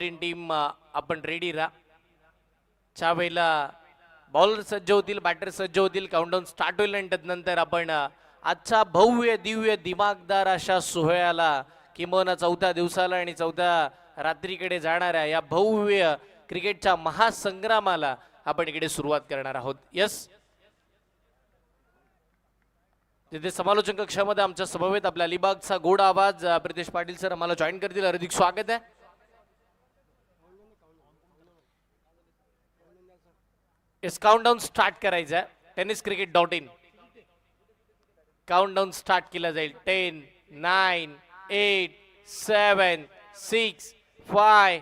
Team आपण ready राहा. च्या वेळेला बॉलर सज्ज होतील, बॅटर सज्ज होतील, काउंटडाऊन स्टार्ट होईल आणि त्यानंतर आपण आजच्या भव्य दिव्य दिमागदार अशा सोहळ्याला किंबहुना चौथ्या दिवसाला आणि चौथ्या रात्रीकडे जाणाऱ्या या भव्य क्रिकेटच्या महासंग्रामाला आपण इकडे सुरुवात करणार आहोत. यस, तिथे समालोचन कक्षामध्ये आमच्या समवेत आपल्या अलिबागचा गोड आवाज प्रितेश पाटील सर आम्हाला जॉईन करतील. हार्दिक स्वागत आहे. इस काउंटडाऊन स्टार्ट करायचं आहे. tenniscricket.in काउंटडाऊन स्टार्ट केला जाईल. 10 9 8 7 6 5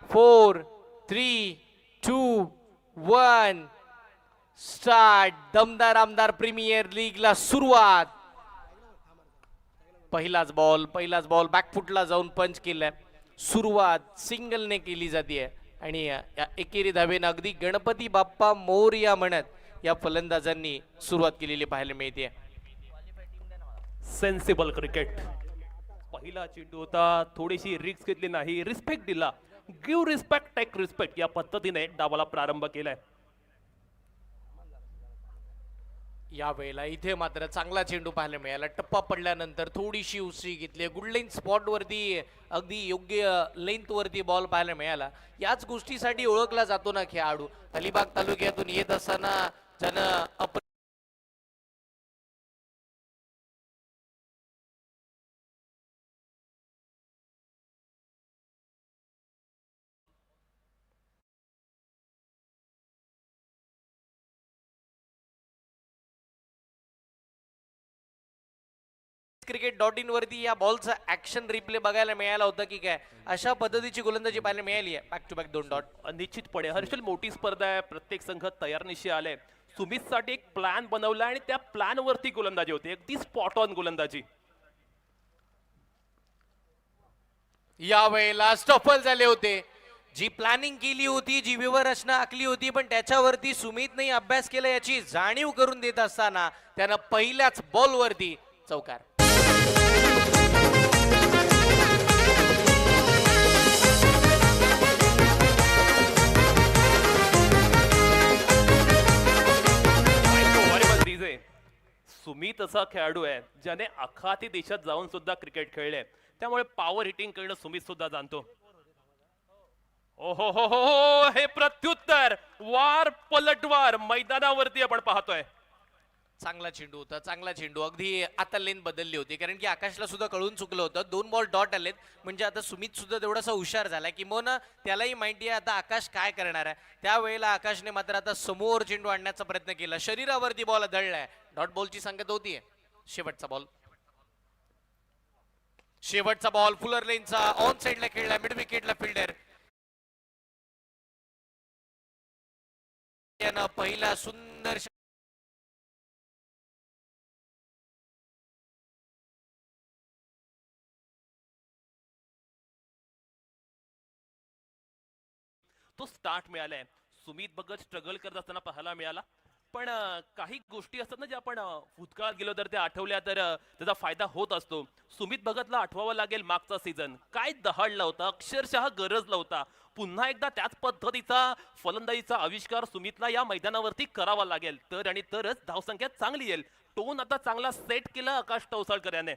4 3 2 1 स्टार्ट. दमदार आमदार प्रीमियर लीगला सुरुवात. पहिलाच बॉल बॅकफुटला जाऊन पंच केलाय. सुरुवात सिंगलने केली जाते आणि या एकेरी धावेनं अगदी गणपती बाप्पा मोरया म्हणत या फलंदाजांनी सुरुवात केलेली पाहायला मिळते. Sensible cricket. पहिला चेंडू होता, थोडीशी रिस्क घेतली नाही, रिस्पेक्ट दिला. गिव्ह रिस्पेक्ट टेक रिस्पेक्ट या पद्धतीने डावाला प्रारंभ केलाय. या वेळेला इथे मात्र चांगला चेंडू पाहायला मिळाला. टप्पा पडल्यानंतर थोडीशी उसळी घेतली. गुड लाईन स्पॉट वरती अगदी योग्य लेंथ वरती बॉल पाहायला मिळाला. याच गोष्टीसाठी ओळखला जातो ना खेळाडू. अलिबाग तालुक्यातून येत असताना ज्यानं cricket.in वरती या बॉलचा ऍक्शन रिप्ले बघायला मिळाला होता की काय अशा पद्धतीची गोलंदाजी पाहायला मिळाली आहे. Back to back 2 dot. निश्चितपणे हर्षल मोठी स्पर्धा आहे. प्रत्येक संघ तयारनिशी आले. सुमितसाठी एक प्लॅन बनवला आणि त्या प्लॅन वरती गोलंदाजी होती. अगदी स्पॉट ऑन गोलंदाजी. या वेळेला स्टफल झाले होते. जी प्लॅनिंग केली होती, जी व्यूहरचना आखली होती, पण त्याच्यावरती सुमितने अभ्यास केला याची जाणीव करून देत असताना त्यानं पहिल्याच बॉलवरती चौकार. सुमित असा खेळाडू आहे ज्याने आखाती देशात जाऊन सुद्धा क्रिकेट खेळले. त्यामुळे पॉवर हिटिंग करणं सुमित सुद्धा जाणतो. ओहो हो हो, हे प्रत्युत्तर वार पलटवार मैदानावरती आपण पाहतोय. चांगला चेंडू होता, चांगला चेंडू. अगदी आता लेन बदलली होती कारण की आकाशला सुद्धा कळून चुकलं होतं. 2 बॉल डॉट आलेत म्हणजे आता सुमित सुद्धा तेवढासा हुशार झाला की मग त्यालाही माहिती आहे आता आकाश काय करणार आहे. त्यावेळेला आकाशने मात्र आता समोर चेंडू आणण्याचा प्रयत्न केला. शरीरावरती बॉल दळलाय. डॉट बॉलची संगत होतीये. शेवटचा बॉल फुलर लेनचा ऑन साइडला खेळला. मिड विकेटला फिल्डर यानं पहिला सुंदर तो स्टार्ट मिळालाय. सुमित भगत स्ट्रगल करत असताना पाहायला मिळाला. पण काही गोष्टी असतात ना ज्या आपण भूतकाळात गेलो तर त्या आठवल्या तर त्याचा फायदा होत असतो. सुमित भगतला आठवावं लागेल मागचा सीझन काय दहाडला होता, अक्षरशः गरजला होता. पुन्हा एकदा त्याच पद्धतीचा फलंदाजीचा आविष्कार सुमितला या मैदानावरती करावा लागेल तरच धावसंख्या चांगली येईल. टोन आता चांगला सेट केला आकाश तवसाळकर याने.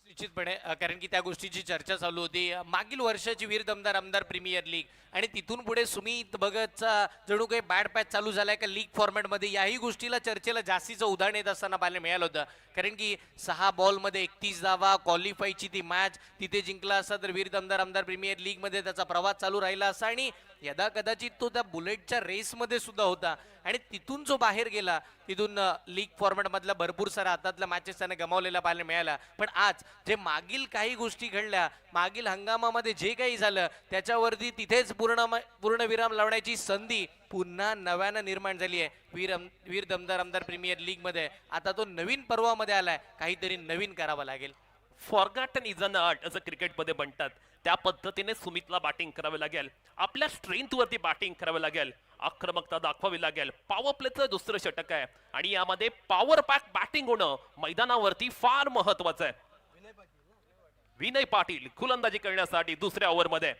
निश्चितपणे कारण की त्या गोष्टीची चर्चा चालू होती. मागील वर्षाची वीर दमदार आमदार प्रीमियर लीग आणि तिथून पुढे सुमित भगतचा जणू काही बॅड पॅच चालू झालाय का लीग फॉर्मॅटमध्ये याही गोष्टीला चर्चेला जास्तीचं उदाहरण येत असताना पाहायला मिळालं होतं. कारण की 6 बॉलमध्ये 31 धावा क्वालिफायची ती मॅच तिथे जिंकला असता तर वीर दमदार आमदार प्रीमियर लीग मध्ये त्याचा प्रवास चालू राहिला असता आणि यदा कदाचित तो त्या बुलेटच्या रेसमध्ये सुद्धा होता आणि तिथून जो बाहेर गेला तिथून लीग फॉर्मॅट मधला भरपूर सारा हातातल्या मॅचेस त्याने गमावलेला पाहायला मिळाला. पण आज जे मागील काही गोष्टी घडल्या, मागील हंगामामध्ये जे काही झालं त्याच्यावरती तिथेच पूर्णविराम लावण्याची संधी पुन्हा नव्यानं निर्माण झाली आहे वीर दमदार आमदार प्रीमियर लीग मध्ये. आता तो नवीन पर्वामध्ये आलाय. काहीतरी नवीन करावं लागेल. फॉरगॉटन इज अन आर्ट असं क्रिकेटमध्ये म्हणतात. त्या पद्धतीने सुमितला बॅटिंग करावी लागेल. आपल्या स्ट्रेंथ वरती बॅटिंग करावी लागेल. आक्रमकता दाखवावी लागेल. पॉवर प्लेचं दुसरं षटक आहे आणि यामध्ये पॉवर पॅक बॅटिंग होणं मैदानावरती फार महत्वाचं आहे. विनय पाटील गोलंदाजी करण्यासाठी दुसऱ्या ओव्हरमध्ये.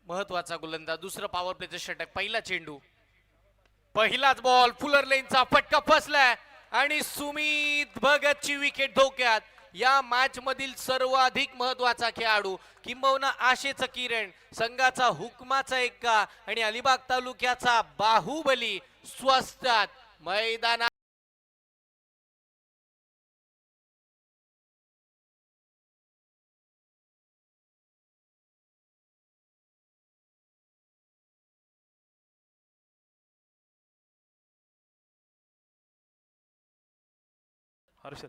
महत्वाचा गोलंदाज, दुसरं पॉवर प्लेचं षटक, पहिला चेंडू, पहिलाच बॉल, फुलर लेनचा फटका फसलाय आणि सुमित भगतची विकेट धोक्यात. या मॅच मधील सर्वाधिक महत्वाचा खेळाडू, किंबहुना आशेचं किरण, संघाचा हुकमाचा एक्का आणि अलिबाग तालुक्याचा बाहुबली स्वस्तात मैदानात. हर्षल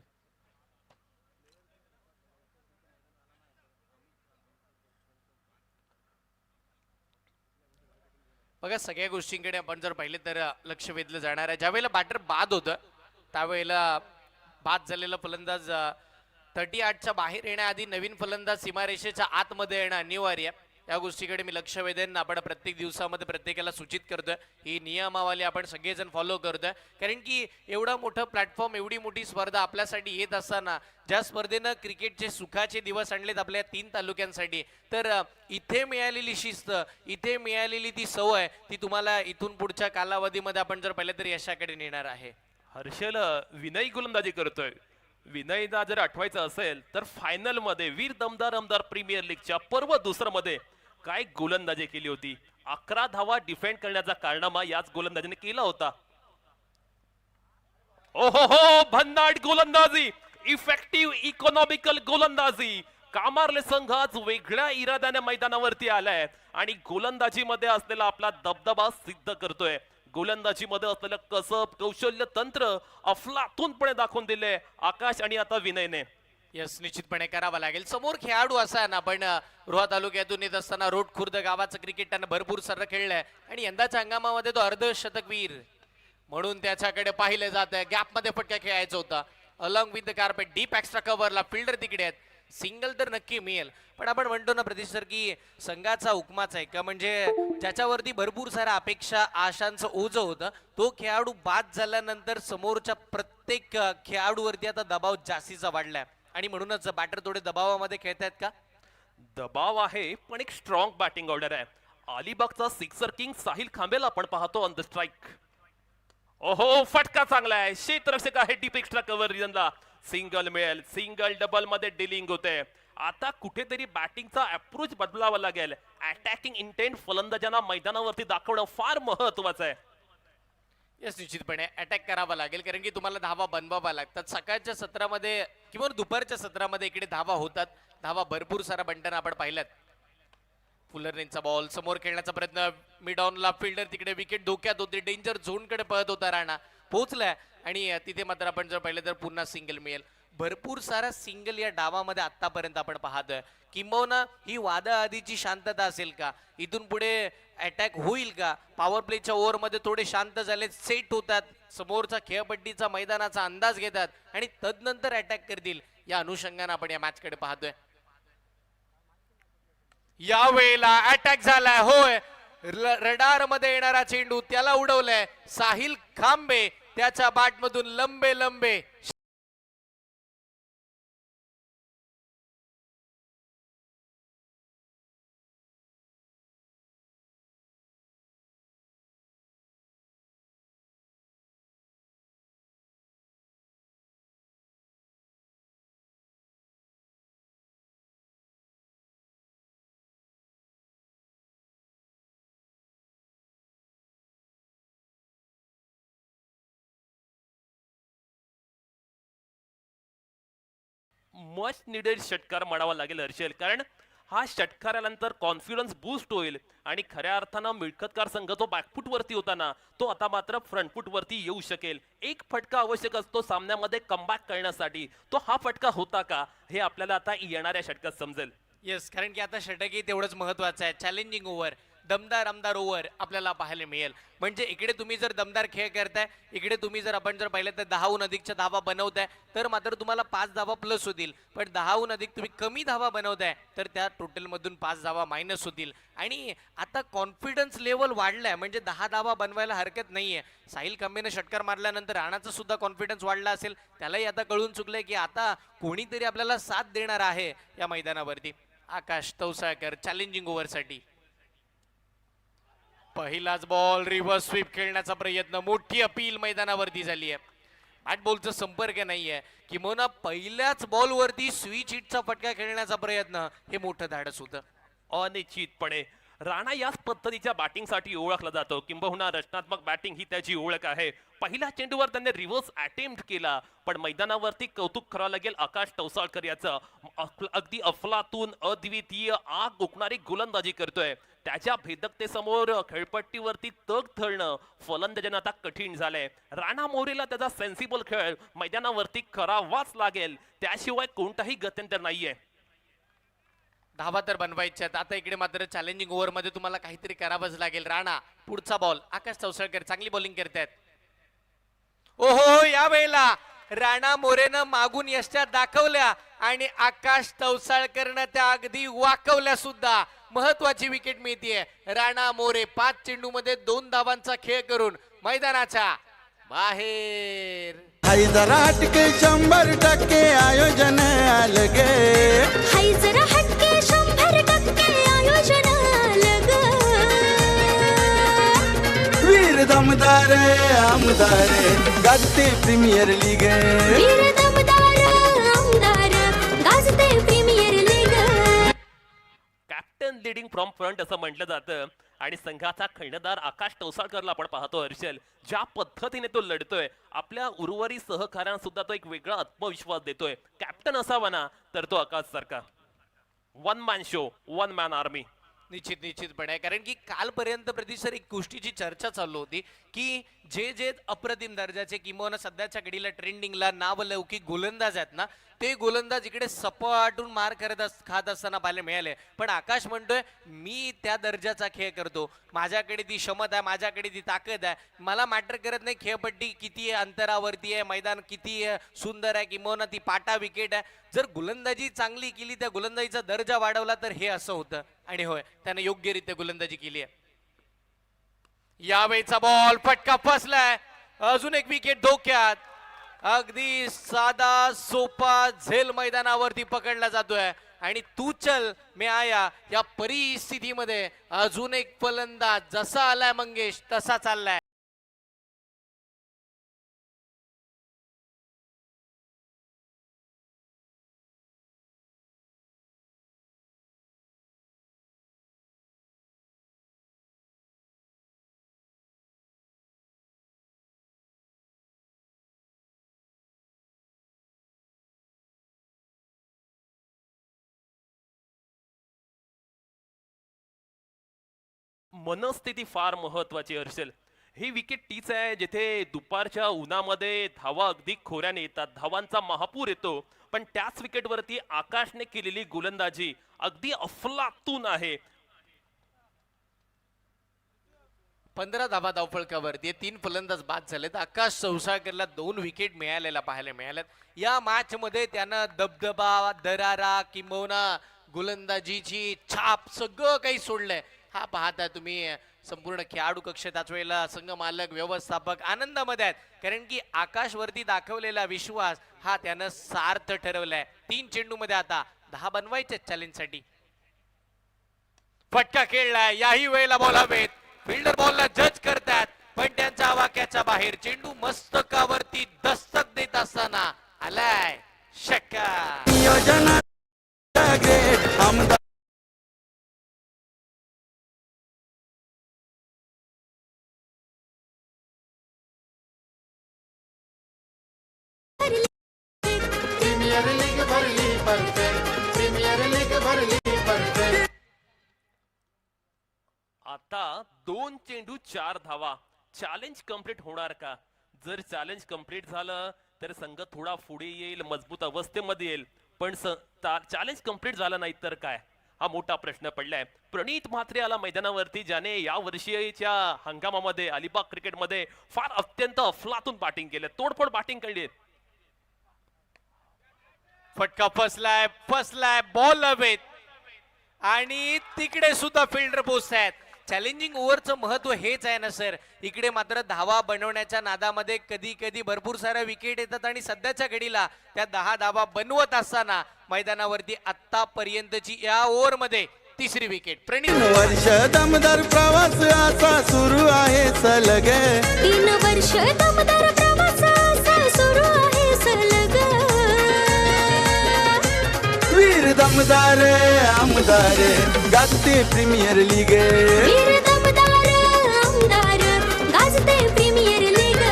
बघा, सगळ्या गोष्टींकडे आपण जर पाहिलं तर लक्ष वेधलं जाणार आहे. ज्यावेळेला बॅटर बाद होतं त्यावेळेला बाद झालेला फलंदाज 38च्या बाहेर येण्याआधी नवीन फलंदाज सीमारेषेच्या आतमध्ये येणं अनिवार्य. या गोष्टीकडे मी लक्ष वेधेन. आपण प्रत्येक दिवसामध्ये प्रत्येकाला सूचित करतोय, ही नियमावली आपण सगळेजण फॉलो करतोय. कारण की एवढा मोठं प्लॅटफॉर्म, एवढी मोठी स्पर्धा आपल्यासाठी येत असताना, ज्या स्पर्धेनं क्रिकेटचे सुखाचे दिवस आणलेत आपल्या 3 तालुक्यांसाठी, तर इथे मिळालेली शिस्त, इथे मिळालेली ती सवय, ती तुम्हाला इथून पुढच्या कालावधीमध्ये आपण जर पाहिलं तर यशाकडे नेणार आहे. हर्षल विनय गोलंदाजी करतोय. विनयदा जर आठवायचं असेल तर फायनल मध्ये वीर दमदार आमदार प्रीमियर लीगच्या पर्व दुसरं मध्ये काय गोलंदाजी केली होती. 11 धावा डिफेंड करण्याचा कारनामा याच गोलंदाजीने केला होता. ओहो हो, भन्नाट गोलंदाजी, इफेक्टिव्ह इकॉनॉमिकल गोलंदाजी. कामारले संघ आज वेगळ्या इराद्याने मैदानावरती आलाय आणि गोलंदाजीमध्ये असलेला आपला दबदबा सिद्ध करतोय. गोलंदाजीमध्ये असलेलं कसब, कौशल्य, तंत्र अफलातूनपणे दाखवून दिले आकाश आणि आता विनयने. यस, निश्चितपणे करावा लागेल. समोर खेळाडू असा ना, पण रोहा तालुक्यातून येत असताना रोड खुर्द गावाचं क्रिकेट त्यानं भरपूर सर्र खेळलंय आणि यंदाच्या हंगामामध्ये तो अर्धशतकवीर म्हणून त्याच्याकडे पाहिलं जात आहे. गॅप मध्ये फटका खेळायचा होता, along with the carpet, deep extra कव्हरला फिल्डर तिकडे आहेत. सिंगल तर नक्की मिळेल, पण आपण म्हणतो ना प्रतीश सर की संघाचा हुकमाचा आहे का, म्हणजे ज्याच्यावरती भरपूर साऱ्या अपेक्षा आशांचं ओझं होतं, तो खेळाडू बाद झाल्यानंतर समोरच्या प्रत्येक खेळाडूवरती आता दबाव जास्तीचा वाढलाय आणि म्हणूनच बॅटर थोडे दबावामध्ये खेळतायत का. दबाव आहे पण एक स्ट्रॉंग बॅटिंग ऑर्डर आहे. अलिबागचा सिक्सर किंग साहिल खांबेला आपण पाहतो ऑन द स्ट्राइक. ओहो, फटका चांगला आहे, क्षेत्ररक्षक आहे, डीप एक्स्ट्रा कव्हर रिजनला सिंगल मिळेल. सिंगल डबल मध्ये डिलिंग होते. आता कुठेतरी बॅटिंगचा अप्रोच बदलावा लागेल. अटॅकिंग इंटेंट फलंदाजांना मैदानावरती दाखवणं फार महत्वाचं आहे. यस, निश्चितपणे अटॅक करावा लागेल, कारण की तुम्हाला धावा बनवावा लागतात. सकाळच्या सत्रामध्ये किंवा दुपारच्या सत्रामध्ये इकडे धावा होतात, धावा भरपूर सारा बंटन आपण पाहिल्यात. फुलरनेचा बॉल, समोर खेळण्याचा प्रयत्न, मिड ऑनला फिल्डर तिकडे, विकेट धोक्यात होते, डेंजर झोन कडे पळत होता राणा, पोहोचलाय आणि तिथे मात्र आपण जर पाहिलं तर पुन्हा सिंगल मिळेल. भरपूर सारा सिंगल या डावामध्ये आतापर्यंत आपण पाहतोय. किंबहुना ही वादळ आधीची शांतता असेल का, इथून पुढे अटॅक होईल का, पॉवर प्लेच्या ओव्हरमध्ये थोडे शांत झाले, सेट होतात, समोरचा खेळपट्टीचा मैदानाचा अंदाज घेतात आणि तदनंतर अटॅक करतील, या अनुषंगाने आपण या मॅच कडे पाहतोय. या वेळेला अटॅक झालाय, होय, रडार मध्ये येणारा चेंडू त्याला उडवलाय साहिल खांबे, त्याच्या बॅट मधून लंबे लंबे मच निडेड षटकार म्हणावा लागेल हर्षल, कारण हा षटकार आल्यानंतर कॉन्फिडन्स बूस्ट होईल आणि खऱ्या अर्थानं मिळकतकार संघ जो बॅकफुट वरती होता ना, तो आता मात्र फ्रंटफुट वरती येऊ शकेल. एक फटका आवश्यक असतो सामन्यामध्ये कमबॅक करण्यासाठी, तो हा फटका होता का हे आपल्याला आता येणाऱ्या षटकात समजेल. येस, कारण की आता षटकही तेवढंच महत्वाचं आहे. चॅलेंजिंग ओव्हर, दमदार आमदार ओव्हर आपल्याला पाहायला मिळेल. म्हणजे इकडे तुम्ही जर दमदार खेळ करताय, इकडे तुम्ही जर आपण जर पाहिलं तर 10हून अधिकच्या धावा बनवताय, तर मात्र तुम्हाला 5 धावा प्लस होतील. पण 10हून अधिक तुम्ही कमी धावा बनवताय तर त्या टोटल मधून 5 धावा मायनस होतील. आणि आता कॉन्फिडन्स लेवल वाढलाय, म्हणजे 10 धावा बनवायला हरकत नाहीये. साहिल खांबेने षटकार मारल्यानंतर राणाचा सुद्धा कॉन्फिडन्स वाढला असेल, त्यालाही आता कळून चुकलंय की आता कोणीतरी आपल्याला साथ देणार आहे या मैदानावरती. आकाश तवसाळकर चॅलेंजिंग ओव्हरसाठी. पहिलाच बॉल रिव्हर्स स्वीप खेळण्याचा प्रयत्न, मोठी अपील मैदानावरती झाली आहे. बॅट बॉलचा संपर्क नाहीये किंवा पहिल्याच बॉलवरती स्विच हिटचा फटका खेळण्याचा प्रयत्न, हे मोठं धाडस होतं. अनिश्चितपणे राणा याच पद्धतीच्या बॅटिंगसाठी ओळखला जातो, किंबहुना रचनात्मक बॅटिंग ही त्याची ओळख आहे. पहिल्या चेंडूवर त्याने रिव्हर्स अटेम्प्ट केला, पण मैदानावरती कौतुक करावं लागेल आकाश तवसाळकर याचं. अगदी अफलातून अद्वितीय आग ओकणारी गोलंदाजी करतोय. त्याच्या भेदकतेसमोर खेळपट्टीवरती तग धरणं फलंदाजांना आता कठीण झालंय. राणा मोरेला त्याचा सेन्सिबल खेळ मैदानावरती करावाच लागेल, त्याशिवाय कोणताही गत्यंतर नाहीये. धावा तर बनवायच्या आहेत. आता इकडे मात्र चॅलेंजिंग ओव्हर मध्ये तुम्हाला काहीतरी करावंच लागेल. राणा पुढचा बॉल, आकाश तवसळकर चांगली बॉलिंग करतायत. ओहो, या वेळेला राणा मोरेनं मागून यष्ट्या दाखवल्या आणि आकाश तवसाळकरनं त्या अगदी वाकवल्या सुद्धा. महत्वाची विकेट मिळतीये. राणा मोरे 5 चेंडूमध्ये 2 धावांचा खेळ करून मैदानाच्या बाहेर. हैदरा हटके 100% आयोजन अलगे. हैदरा हटके 100% आयोजन अलग. वीर दमदार आमदार गाजते प्रीमियर लीग. वीर दमदार आमदार गाजते premier league. Captain leading from front असं म्हटलं जातं, आणि संघाचा खैणदार आकाश तवसाळकरला आपण पाहतो हर्षल, ज्या पद्धतीने तो लढतोय, आपल्या उर्वरित सहकाऱ्यांना सुद्धा तो एक वेगळा आत्मविश्वास देतोय. कॅप्टन असावा ना तर तो आकाश सारखा. One man show, one man army. निश्चितपणे, कारण की कालपर्यंत प्रतिसर एक गोष्टीची चर्चा चालू होती की जे अप्रतिम दर्जाचे किंवा सध्याच्या घडीला ट्रेंडिंगला नावलौकिक गोलंदाज आहेत ना, ते गोलंदाज इकडे सपाटून मार खात असताना पाहायला मिळाले. पण आकाश म्हणतोय मी त्या दर्जाचा खेळ करतो, माझ्याकडे ती क्षमता आहे, माझ्याकडे ती ताकद आहे, मला मॅटर करत नाही खेळपट्टी किती अंतरावरती आहे, मैदान किती सुंदर आहे किंवा ती पाटा विकेट आहे. जर गोलंदाजी चांगली केली, त्या गोलंदाजीचा दर्जा वाढवला तर हे असं होतं. आणि होय, त्याने योग्यरित्या गोलंदाजी केली आहे. यावेळीचा बॉल फटका फसलाय, अजून एक विकेट धोक्यात. अगदी साधा सोपा झेल मैदानावरती पकडला जातोय आणि तू चल मी आया या परिस्थितीमध्ये अजून एक फलंदाज जसा आलाय मंगेश तसा चाललाय. मनस्थिती फार महत्वाची हर्षल. ही विकेट तीच आहे जिथे दुपारच्या उन्हामध्ये धावा अगदी खोऱ्याने येतात, धावांचा महापूर येतो, पण त्याच विकेटवरती आकाशने केलेली गोलंदाजी अगदी अफलातून आहे. 15 धावा धावफलकावरती 3 फलंदाज बाद झालेत. आकाश तवसाळकरला 2 विकेट मिळालेला पाहायला मिळाल्यात. या मॅच मध्ये त्यानं दबदबा, दरारा किंबहुना गोलंदाजीची छाप सगळं काही सोडलंय. हा पाहता तुम्ही संपूर्ण खेळाडू कक्ष, त्याच वेळेला संघ मालक, व्यवस्थापक आनंदामध्ये आहेत, कारण की आकाश वरती दाखवलेला विश्वास हा त्यानं सार्थ ठरवलाय. 3 चेंडूमध्ये आता 10 बनवायचे चॅलेंज साठी. फटका खेळलाय, याही वेळेला बॉल हवेत. फिल्डर बॉलला जज करतात, पण त्यांच्या आवाक्याच्या बाहेर. चेंडू मस्तकावरती दस्तक देत असताना आलाय षटकार. नियोजन ग्रेट आमदार. प्रीमियर लीग भरली परफेक्ट. प्रीमियर लीग भरली परफेक्ट. आता 2 चेंडू 4 धावा. चॅलेंज कंप्लीट होणार का? जर चॅलेंज कंप्लीट झालं तर संघ थोडा पुढे येईल, मजबूत अवस्थेमध्ये येईल, पण चॅलेंज कंप्लीट झालं नाही तर काय, हा मोठा प्रश्न पडलाय. प्रणित म्हात्रे आला मैदानावरती, ज्याने या वर्षीच्या हंगामामध्ये अलिबाग क्रिकेटमध्ये फार अत्यंत अफलातून बॅटिंग केलं, तोडफोड बॅटिंग केली. फटका फसलाय बॉल हवेत आणि तिकडे सुद्धा फिल्डर पोहोचतायत. चॅलेंजिंग ओव्हरचं महत्व हेच आहे ना सर. इकडे मात्र धावा बनवण्याच्या नादामध्ये कधी कधी भरपूर साऱ्या विकेट येतात आणि सध्याच्या घडीला त्या 10 धावा बनवत असताना मैदानावरती आतापर्यंतची या ओव्हरमध्ये तिसरी विकेट. 3 प्रणित वर्ष दमदार प्रवास असा सुरू आहे सलग 3 वर्ष दमदार प्रवास असा सुरू आहे सलग वीर दमदार आमदार गाजते प्रीमियर लीग वीर दमदार आमदार गाजते प्रीमियर लीग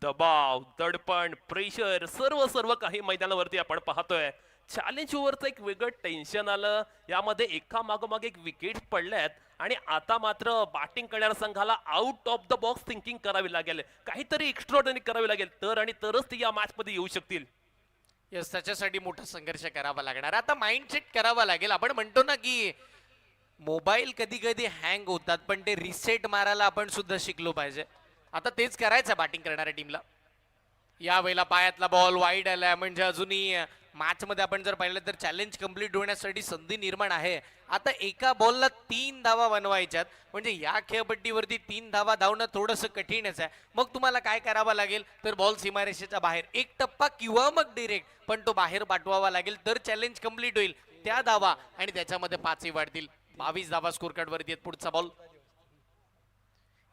दबाव, दडपण, प्रेशर सर्व काही मैदानावरती आपण पाहतोय. चॅलेंज ओव्हरचं एक वेगळं टेन्शन आलं. यामध्ये एका मागोमाग एक विकेट पडल्यात आणि आता मात्र बॅटिंग करणाऱ्या संघाला out of the box thinking करावी लागेल. काहीतरी एक्स्ट्राऑर्डिनरी करावी लागेल तरच ती या मॅच मध्ये येऊ शकतील. यस, त्याच्यासाठी मोठा संघर्ष करावा लागणार. आता माइंडसेट करावा लागेल. आपण म्हणतो ना की मोबाईल कधी कधी हँग होतात, पण ते रिसेट मारायला आपण सुद्धा शिकलो पाहिजे. आता तेच करायचं बॅटिंग करणाऱ्या टीमला. यावेळेला पायातला बॉल वाईड आलाय, म्हणजे अजूनही मॅच मध्ये आपण जर पाहिलं तर चॅलेंज कंप्लीट होण्यासाठी संधी निर्माण आहे. आता एका बॉलला 3 धावा बनवायच्यात, म्हणजे या खेळपट्टीवरती 3 धावा धावणं थोडंसं कठीणच आहे. मग तुम्हाला काय करावं लागेल तर बॉल सीमारेषेच्या बाहेर एक टप्पा किंवा मग डिरेक्ट पण तो बाहेर पाठवावा लागेल, तर चॅलेंज कंप्लीट होईल. त्या धावा आणि त्याच्यामध्ये 5ही वाढतील. 22 धावा स्कोर कार्ड वरती आहेत. पुढचा बॉल.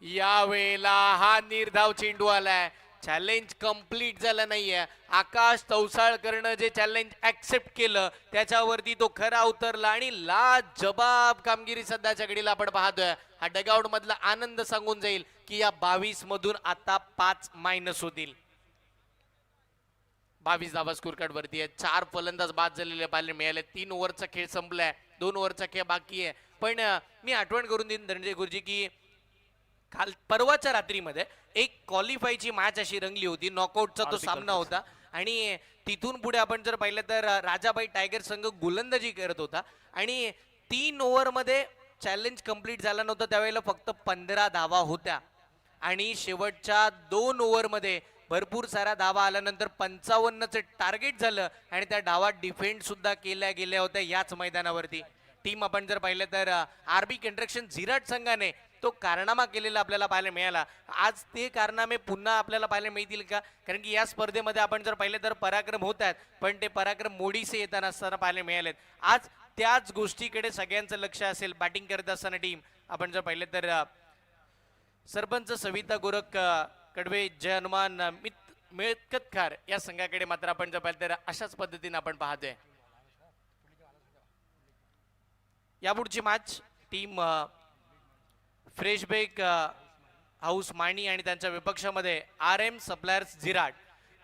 यावेळेला हा निर्धाव चेंडू आलाय. चॅलेंज कंप्लीट झालं नाहीये. आकाश तवसाळकरनं जे चॅलेंज ऍक्सेप्ट केलं त्याच्यावरती तो खरा उतरला आणि लाजबाब कामगिरी सध्याच्या घडीला आपण पाहतोय. हा डगआउट मधला आनंद सांगून जाईल की या 22 मधून आता 5 मायनस होतील. 22 धावा स्कोर कार्ड वरती आहे. 4 फलंदाज बाद झालेले पाहायला मिळाले. 3 ओव्हरचा खेळ संपलाय, 2 ओव्हरचा खेळ बाकी आहे. पण मी आठवण करून देईन धनंजय गुरुजी की काल परवाच्या रात्रीमध्ये एक क्वालिफायची मॅच अशी रंगली होती. नॉकआउटचा तो सामना होता आणि तिथून पुढे आपण जर पाहिलं तर राजाबाई टायगर संघ गोलंदाजी करत होता आणि 3 ओव्हरमध्ये चॅलेंज कंप्लीट झाला नव्हता. त्यावेळेला फक्त 15 धावा होत्या आणि शेवटच्या 2 ओव्हरमध्ये भरपूर साऱ्या धावा आल्यानंतर 55चं टार्गेट झालं आणि त्या धावा डिफेंड सुद्धा केल्या गेल्या होत्या याच मैदानावरती. टीम आपण जर पाहिलं तर आरबी कंस्ट्रक्शन झिराट संघाने तो कारनामा केलेला आपल्याला पाहायला मिळाला. आज ते कारनामे पुन्हा आपल्याला पाहायला मिळतील का? कारण की या स्पर्धेमध्ये आपण जर पाहिलं तर पराक्रम होत आहेत, पण ते पराक्रम मोडीसे येताना असताना पाहायला मिळालेत. आज त्याच गोष्टीकडे सगळ्यांचं लक्ष असेल. बॅटिंग करत असताना टीम आपण जर पाहिलं तर सरपंच सविता गोरख कडवे, जय हनुमान मिळकतकार या संघाकडे मात्र आपण जर पाहिलं तर अशाच पद्धतीने आपण पाहतोय. यापुढची मॅच टीम फ्रेशबेक हाऊस माणी आणि त्यांच्या विपक्षामध्ये RM सप्लायर्स झिराट.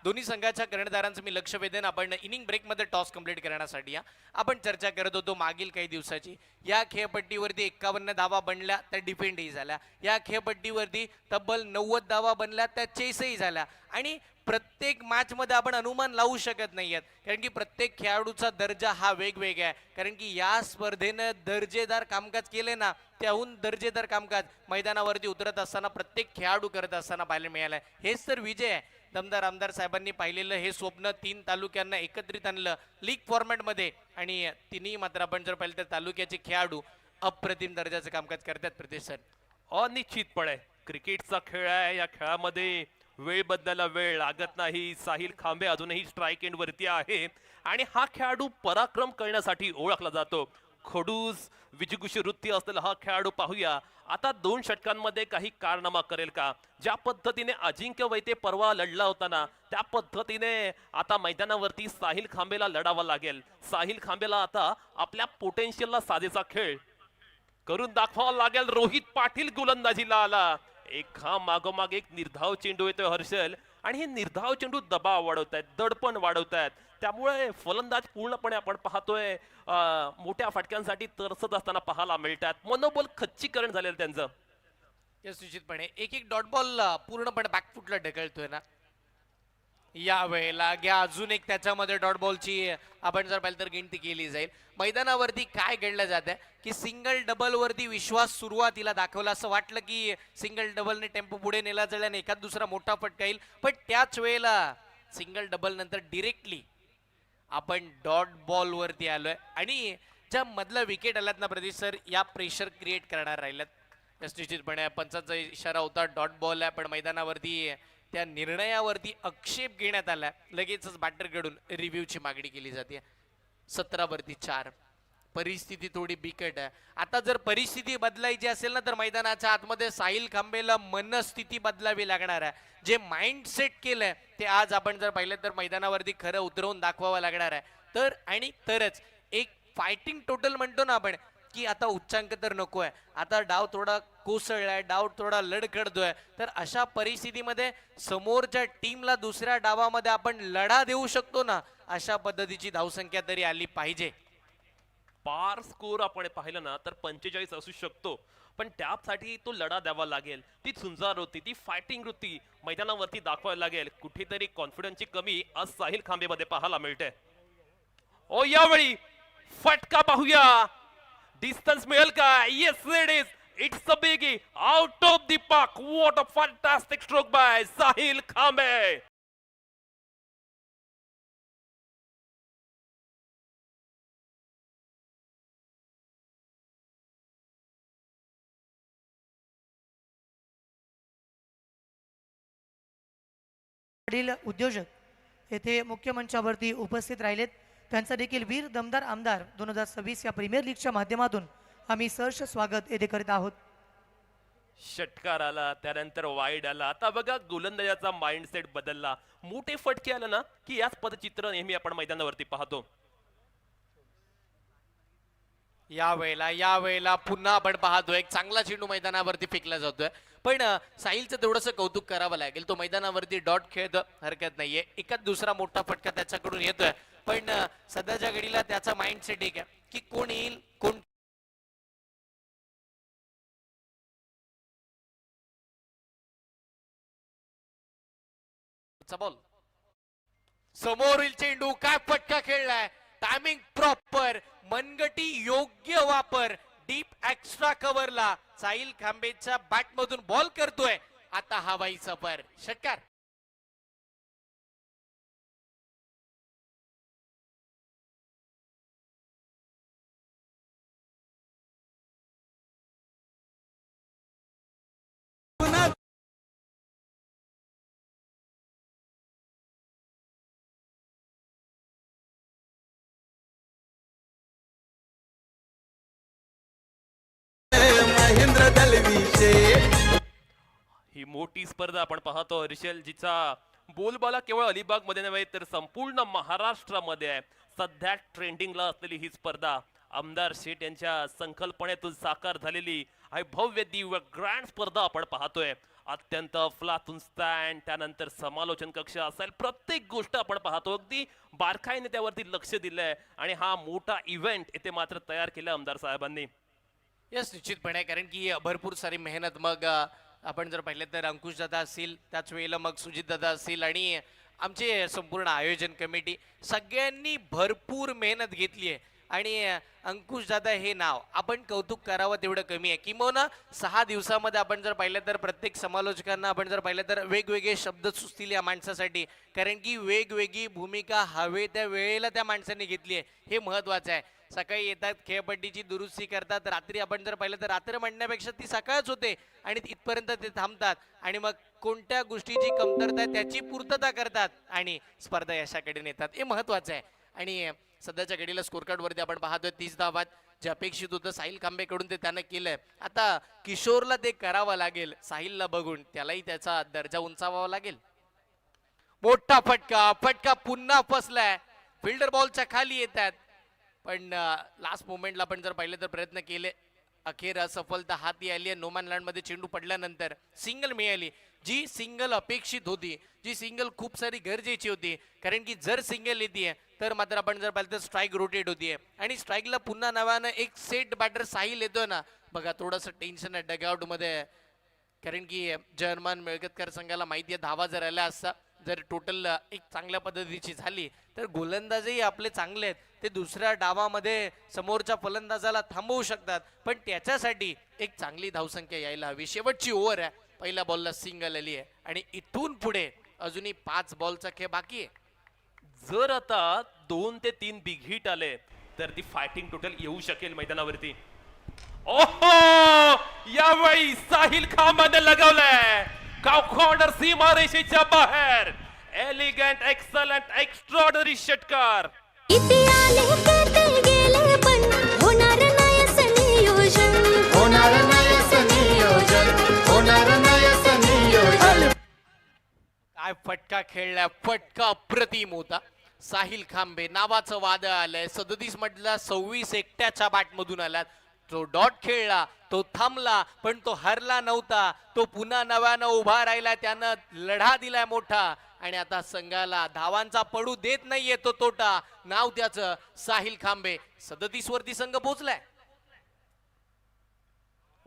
दोन्ही संघाच्या कर्णधारांचं मी लक्ष वेधेन. आपण इनिंग ब्रेकमध्ये टॉस कंप्लीट करण्यासाठी आपण चर्चा करत होतो मागील काही दिवसाची. या खेळपट्टीवरती 51 धावा बनल्या त्या डिफेंडही झाल्या. या खेळपट्टीवरती तब्बल 90 धावा बनल्या त्या चेसही झाल्या. आणि प्रत्येक मॅच मध्ये आपण अनुमान लावू शकत नाहीयेत, कारण की प्रत्येक खेळाडूचा दर्जा हा वेगवेगळा आहे. कारण की या स्पर्धेनं दर्जेदार कामकाज केले ना, त्याहून दर्जेदार कामकाज मैदानावरती उतरत असताना प्रत्येक खेळाडू करत असताना पाहायला मिळालंय. हेच तर विजय आहे. दमदार आमदार साहेबांनी पाहिलेलं हे स्वप्न 3 तालुक्यांना एकत्रित आणलं लीग फॉर्मॅटमध्ये आणि तिन्ही मात्र आपण जर पाहिलं तर तालुक्याचे खेळाडू अप्रतिम दर्जाचं कामकाज करतात. प्रदेश सर, अनिश्चितपणे क्रिकेटचा खेळ आहे. या खेळामध्ये वेळ बदलायला वेळ लागत नाही. साहिल खांबे अजूनही स्ट्राईक एंड वरती आहे आणि हा खेळाडू पराक्रम करण्यासाठी ओळखला जातो. खडूस विजिगुष वृत्ती असलेला हा खेळाडू पाहूया आता 2 षटकांमध्ये काही कारनामा करेल का? ज्या पद्धतीने अजिंक्य वैते परवा लढला होता ना, त्या पद्धतीने आता मैदानावरती साहिल खांबेला लढावा लागेल. साहिल खांबेला आता आपल्या पोटेन्शियलला साजेसा खेळ करून दाखवावा लागेल. रोहित पाटील गोलंदाजीला आला. एका मागोमाग एक निर्धाव चेंडू येतोय हर्षल आणि हे निर्धाव चेंडू दबाव वाढवतायत, दडपण वाढवतायत. त्यामुळे फलंदाज पूर्णपणे आपण पाहतोय मोठ्या फटक्यांसाठी तरसत असताना पाहायला मिळतात. मनोबल खच्चीकरण झालेलं त्यांचं. यस, निश्चितपणे एक डॉट बॉल पूर्णपणे बॅकफुटला ढकलतोय ना. या वेळेला घ्या अजून एक त्याच्यामध्ये डॉट बॉलची आपण जर पाहिलं तर गिनती केली जाईल. मैदानावरती काय घडलं जात आहे की सिंगल डबल वरती विश्वास सुरुवातीला दाखवला. असं वाटलं की सिंगल डबलने टेम्पो पुढे नेला जाईल एखाद दुसरा मोठा फटका येईल, पण त्याच वेळेला सिंगल डबल नंतर डिरेक्टली आपण डॉट बॉल वरती आलोय आणि ज्या मधला विकेट आल्यात ना प्रदीप सर, या प्रेशर क्रिएट करणार राहिल्यात. निश्चितपणे पंचांचा इशारा होता डॉट बॉल आहे, पण मैदानावरती त्या निर्णयावरती आक्षेप घेण्यात आला. लगेचच बॅटरकडून रिव्ह्यूची मागणी केली जाते. 17 वरती 4. परिस्थिती थोडी बिकट आहे. आता जर परिस्थिती बदलायची असेल ना तर मैदानाच्या आतमध्ये साहिल खांबेला मनस्थिती बदलावी लागणार आहे. जे माइंड सेट केलंय ते आज आपण जर पाहिलं तर मैदानावरती खरं उतरवून दाखवावं लागणार आहे. तर आणि तरच एक फायटिंग टोटल म्हणतो ना आपण की आता उच्चांक तर नको आहे, आता डाव थोडा कोसळलाय, डाव थोडा लढखडतोय, तर अशा परिस्थितीमध्ये समोरच्या टीमला दुसऱ्या डावामध्ये आपण लढा देऊ शकतो ना, अशा पद्धतीची धावसंख्या तरी आली पाहिजे. पार स्कोर आपण पाहिलं ना तर 45 असू शकतो, पण त्यासाठी तो लढा द्यावा लागेल. ती झुंजार होती, ती फायटिंग वृत्ती मैदानावरती दाखवायला लागेल. कुठेतरी कॉन्फिडन्सची कमी आज साहिल खांबेमध्ये पाहायला मिळते. ओ यावेळी फटका पाहूया, डिस्टन्स मिळेल का? Yes it is, it's a biggie out of the park. What a fantastic stroke by Sahil Khambe. वडील उद्योजक येथे मुख्य मंचावरती उपस्थित राहिलेत. त्यांचा देखील वीर दमदार आमदार 2026 या प्रीमियर लीगच्या माध्यमातून आम्ही सहर्ष स्वागत येथे करीत आहोत. षटकार आला, त्यानंतर वाईड आला. आता बघा गोलंदाजाचा माइंडसेट बदलला. मोठे फटके आले ना की याच पदचित्र नेहमी आपण मैदानावरती पाहतो. यावेळेला पुन्हा आपण पाहतो एक चांगला चेंडू मैदानावरती फेकला जातोय. पण साहिलचं तेवढंसं कौतुक करावं लागेल, तो मैदानावरती डॉट खेळतो, हरकत नाहीये. एकाच दुसरा मोठा फटका त्याच्याकडून येतोय, पण सध्याच्या घडीला त्याचा माइंडसेट एक आहे की कोण येईल, कोण बॉल समोरील चेंडू, काय फटका खेळलाय, टायमिंग प्रॉपर, मनगटी योग्य वापर, डीप एक्स्ट्रा कव्हरला साहिल खांबेच्या बॅट मधून बॉल करतोय. आता हवाई सफर, षटकार. महेंद्र दलविशे. ही मोठी स्पर्धा आपण पाहतो. रिशल जिचा बोलबाला केवळ अलिबाग मध्ये नव्हे तर संपूर्ण महाराष्ट्रामध्ये आहे. सध्या ट्रेंडिंगला असलेली ही स्पर्धा आमदार शेठ यांच्या संकल्पनेतून साकार झालेली आहे. भव्य दिव्य ग्रँड स्पर्धा आपण पाहतोय. अत्यंत अफलातून स्टँड, त्यानंतर समालोचन कक्ष असेल, प्रत्येक गोष्ट आपण पाहतो. अगदी बारकाईने त्यावरती लक्ष दिलंय आणि हा मोठा इव्हेंट येथे मात्र तयार केला आमदार साहेबांनी. यस, निश्चितपणे, कारण की भरपूर सारी मेहनत. मग आपण जर पाहिलं तर अंकुश दादा असतील, त्याच वेळेला मग सुजित दादा असतील आणि आमचे संपूर्ण आयोजन कमिटी, सगळ्यांनी भरपूर मेहनत घेतली आहे. आणि अंकुश दादा हे नाव आपण कौतुक करावं तेवढं कमी आहे. किंवा 6 दिवसामध्ये आपण जर पाहिलं तर प्रत्येक समालोचकांना आपण जर पाहिलं तर वेगवेगळे शब्द सुचतील या माणसासाठी, कारण की वेगवेगळी भूमिका हवे त्या वेळेला त्या माणसाने घेतली आहे, हे महत्वाचं आहे. सकाळी येतात, खेळपट्टीची दुरुस्ती करतात, रात्री आपण जर पाहिलं तर रात्र म्हणण्यापेक्षा ती सकाळच होते आणि इथपर्यंत ते थांबतात आणि मग कोणत्या गोष्टीची कमतरता आहे त्याची पूर्तता करतात आणि स्पर्धा यशाकडे नेतात, हे महत्वाचं आहे. आणि सध्याच्या घडीला स्कोर कार्ड वरती आपण पाहतोय 30 धावात जे अपेक्षित होतं साहिल खांबेकडून ते त्यानं केलंय. आता किशोरला ते करावं लागेल, साहिलला बघून त्यालाही त्याचा दर्जा उंचावावा लागेल. मोठा फटका पुन्हा फसलाय, फिल्डर बॉलच्या खाली येतात, पण लास्ट मोमेंटला आपण जर पाहिलं तर प्रयत्न केले, अखेर असफलता हाती आली. नोमॅन लँड मध्ये चेंडू पडल्यानंतर सिंगल मिळाली, जी सिंगल अपेक्षित होती, जी सिंगल खूप सारी गरजेची होती. कारण की जर सिंगल येते तर मात्र आपण जर पाहिलं तर स्ट्राईक रोटेट होतीये आणि स्ट्राईकला पुन्हा नव्यानं एक सेट बॅटर साहिल येतोय ना, बघा थोडंसं टेन्शन आहे डगआउट मध्ये. कारण की जर्मन मिळकतकर संघाला माहिती आहे धावा जर आल्या असता, जर टोटल एक चांगल्या पद्धतीची झाली तर गोलंदाजही आपले चांगले आहेत, ते दुसऱ्या डावामध्ये समोरच्या फलंदाजाला थांबवू शकतात. पण त्याच्यासाठी एक चांगली धावसंख्या यायला हवी. शेवटची ओव्हर आहे, पहिल्या बॉलला सिंगल आली आहे आणि इथून पुढे अजूनही 5 बॉलचा खेळ बाकी आहे. जर आता 2 ते 3 बिग हिट आले तर ती फायटिंग टोटल येऊ शकेल मैदानावरती. ओहो, यावेळी साहिल खांबाने लगवलंय कॉर्नर सीमारेषेच्या बाहेर. एलिगंट, एक्सलंट, एक्स्ट्रॉर्डनरी षटकार. इथे आले ते गेले पण काय फटका खेळलाय, फटका अप्रतिम होता. साहिल खांबे नावाचं वादळ आलंय, 37 मधला 26 एकट्याच्या बॅटमधून आला. तो डॉट खेळला, तो थांबला, पण तो हरला नव्हता. तो पुन्हा नव्यानं उभा राहिला, त्यानं लढा दिलाय मोठा आणि आता संघाला धावांचा पडू देत नाहीये तो तोटा. नाव त्याचं साहिल खांबे. 37 वरती संघ पोहोचलाय.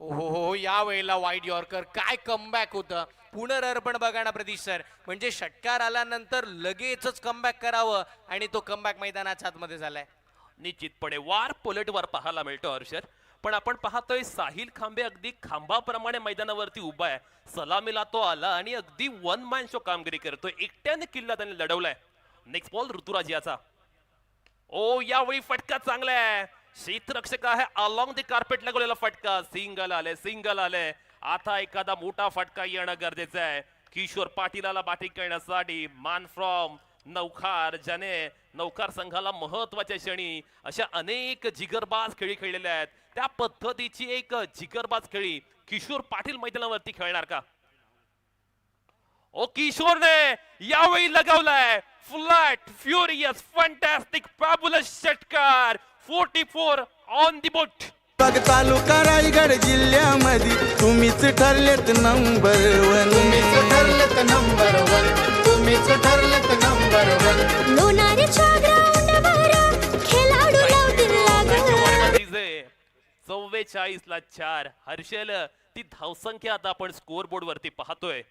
हो या वेळेला वाईड यॉर्कर, काय कमबॅक होतं. पुनर्र्पण बघा ना प्रतीश सर, म्हणजे षटकार आल्यानंतर लगेचच कमबॅक करावं आणि तो कमबॅक मैदानाच्या आतमध्ये झालाय. निश्चितपणे वार पलटवार पाहायला मिळतो हर्षद. पण आपण पाहतोय साहिल खांबे अगदी खांबाप्रमाणे मैदानावरती उभा आहे. सलामीला तो आला आणि अगदी वन मॅन शो कामगिरी करतोय. एकट्याने किल्ला त्याने लढवलाय. नेक्स्ट बॉल ऋतुराज याचा. ओ यावेळी फटका चांगला आहे. क्षेत्ररक्षक आहे, अलॉंग द कार्पेट लागलेला फटका. सिंगल आले. आता एखादा मोठा फटका येणं गरजेचं आहे. किशोर पाटीलाला बॅटिंग करण्यासाठी मान फ्रॉम नौखार, ज्याने नौकार संघाला महत्वाच्या क्षणी अशा अनेक जिगरबाज खेळी खेळलेल्या आहेत. त्या पद्धतीची एक जिगरबाज खेळी किशोर पाटील मैदानावरती खेळणार का? ओ किशोरने यावेळी लगावलाय. फ्लॅट फ्युरियस फॅन्टॅस्टिक फॅब्युलस षटकार. 44 ऑन द बोट. बघ तालुका रायगड जिल्ह्यामध्ये तुम्हीच ठरलेत नंबर वन. लोणारीच्या ग्राउंडवर खेळाडू लावतील लागल. 44 ला 4. हर्षल, ती धावसंख्या आता आपण स्कोअर बोर्ड वरती पाहतोय.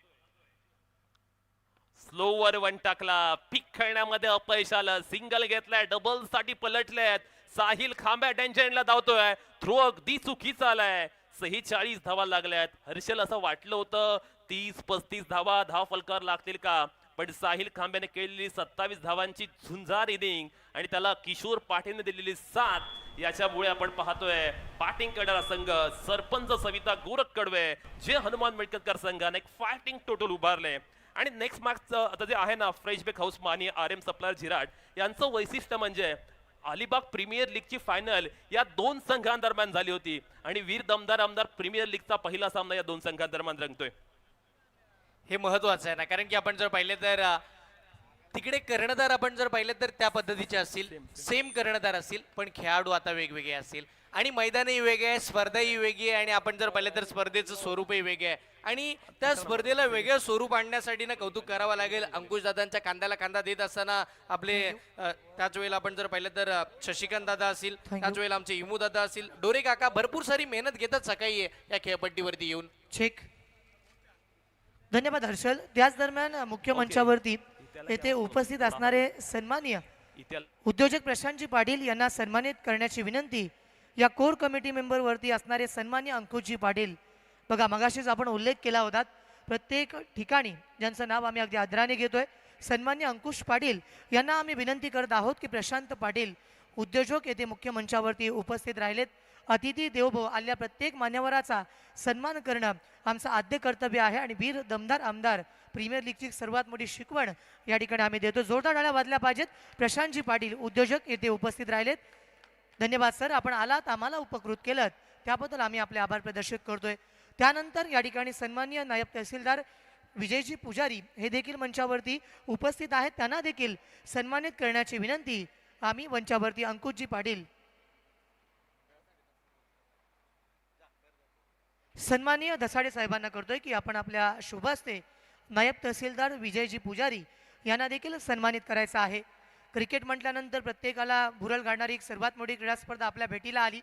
स्लोवर वन टाकला. पिक खेळण्यामध्ये अपयश आलं. सिंगल घेतलाय. डबल साठी पलटलेत. साहिल खांब्या डेंजरला धावतोय. थ्रो अगदी चुकीचा आलाय. 46 धावा लागल्यात. हर्षल, असं वाटलं होतं 30-35 धाव फलकार लागतील का, पण साहिल खांब्याने केलेली 27 धावांची झुंजार इनिंग आणि त्याला किशोर पाटीलने दिलेली 7, याच्यामुळे आपण पाहतोय बॅटिंग करणारा संघ सरपंच सविता गोरख कडवे जे हनुमान मिळकतकर संघाने एक फायटिंग टोटल उभारले. आणि नेक्स्ट मॅच आता जे आहे ना, फ्रेशबेक हाऊस मानी RM सप्लायर झिराड यांचं वैशिष्ट्य म्हणजे अलिबाग प्रीमियर लीगची फायनल या 2 संघांदरम्यान झाली होती आणि वीर दमदार आमदार प्रीमियर लीगचा पहिला सामना या 2 संघांदरम्यान रंगतोय. हे महत्वाचं आहे ना, कारण की आपण जर पाहिले तर तिकडे कर्णधार आपण जर पाहिले तर त्या पद्धतीचे असतील, सेम कर्णधार असतील, पण खेळाडू आता वेगवेगळे असतील आणि मैदानही वेगळे आहे, स्पर्धाही वेगळी आहे आणि आपण जर पाहिलं तर स्पर्धेचं स्वरूपही वेगळे आहे आणि त्या स्पर्धेला वेगळं स्वरूप आणण्यासाठी ना कौतुक करावं लागेल. अंकुश दादांच्या खांद्याला खांदा देत असताना आपले त्याच वेळेला आपण जर पाहिलं तर शशिकांत दादा असतील, त्याच वेळेला आमचे इमू दादा असतील, डोरे काका भरपूर सारी मेहनत घेतात सकाळी या खेळपट्टीवरती येऊन. चेक. धन्यवाद हर्षल. त्याच दरम्यान मुख्य मंचावरती येथे उपस्थित असणारे सन्माननीय उद्योजक प्रशांतजी पाटील यांना सन्मानित करण्याची विनंती. या कोर कमिटी मेंबर वरती असणारे सन्माननीय अंकुशजी पाटील. बघा, मगाशीच आपण उल्लेख केला होता, प्रत्येक ठिकाणी ज्यांचं नाव आम्ही अगदी आदराने घेतोय, सन्माननीय अंकुश पाटील यांना आम्ही विनंती करत आहोत की प्रशांत पाटील उद्योजक येथे मुख्य मंचावरती उपस्थित राहिलेत. अतिथी देवभव आल्या प्रत्येक मान्यवराचा सन्मान करणं आमचं आद्य कर्तव्य आहे आणि वीर दमदार आमदार प्रीमियर लीगची सर्वात मोठी शिकवण या ठिकाणी आम्ही देतो. जोरदार टाळ्या वाजल्या पाहिजेत. प्रशांतजी पाटील उद्योजक येथे उपस्थित राहिलेत. धन्यवाद सर, आपण आलात, आम्हाला उपकृत केलं, त्याबद्दल आम्ही आपले आभार प्रदर्शित करतोय. त्यानंतर या ठिकाणी सन्माननीय नायब तहसीलदार विजयजी पुजारी हे देखील मंचावरती उपस्थित आहेत. त्यांना देखील सन्मानित करण्याची विनंती आम्ही मंचावरती अंकुशजी पाटील. सन्माननीय धसाडे साहेबांना करतोय की आपण आपल्या शुभ हस्ते नायब तहसीलदार विजयजी पुजारी यांना देखील सन्मानित करायचं आहे. क्रिकेट म्हटल्यानंतर प्रत्येकाला भुरळ घालणारी एक सर्वात मोठी क्रीडा स्पर्धा आपल्या भेटीला आली.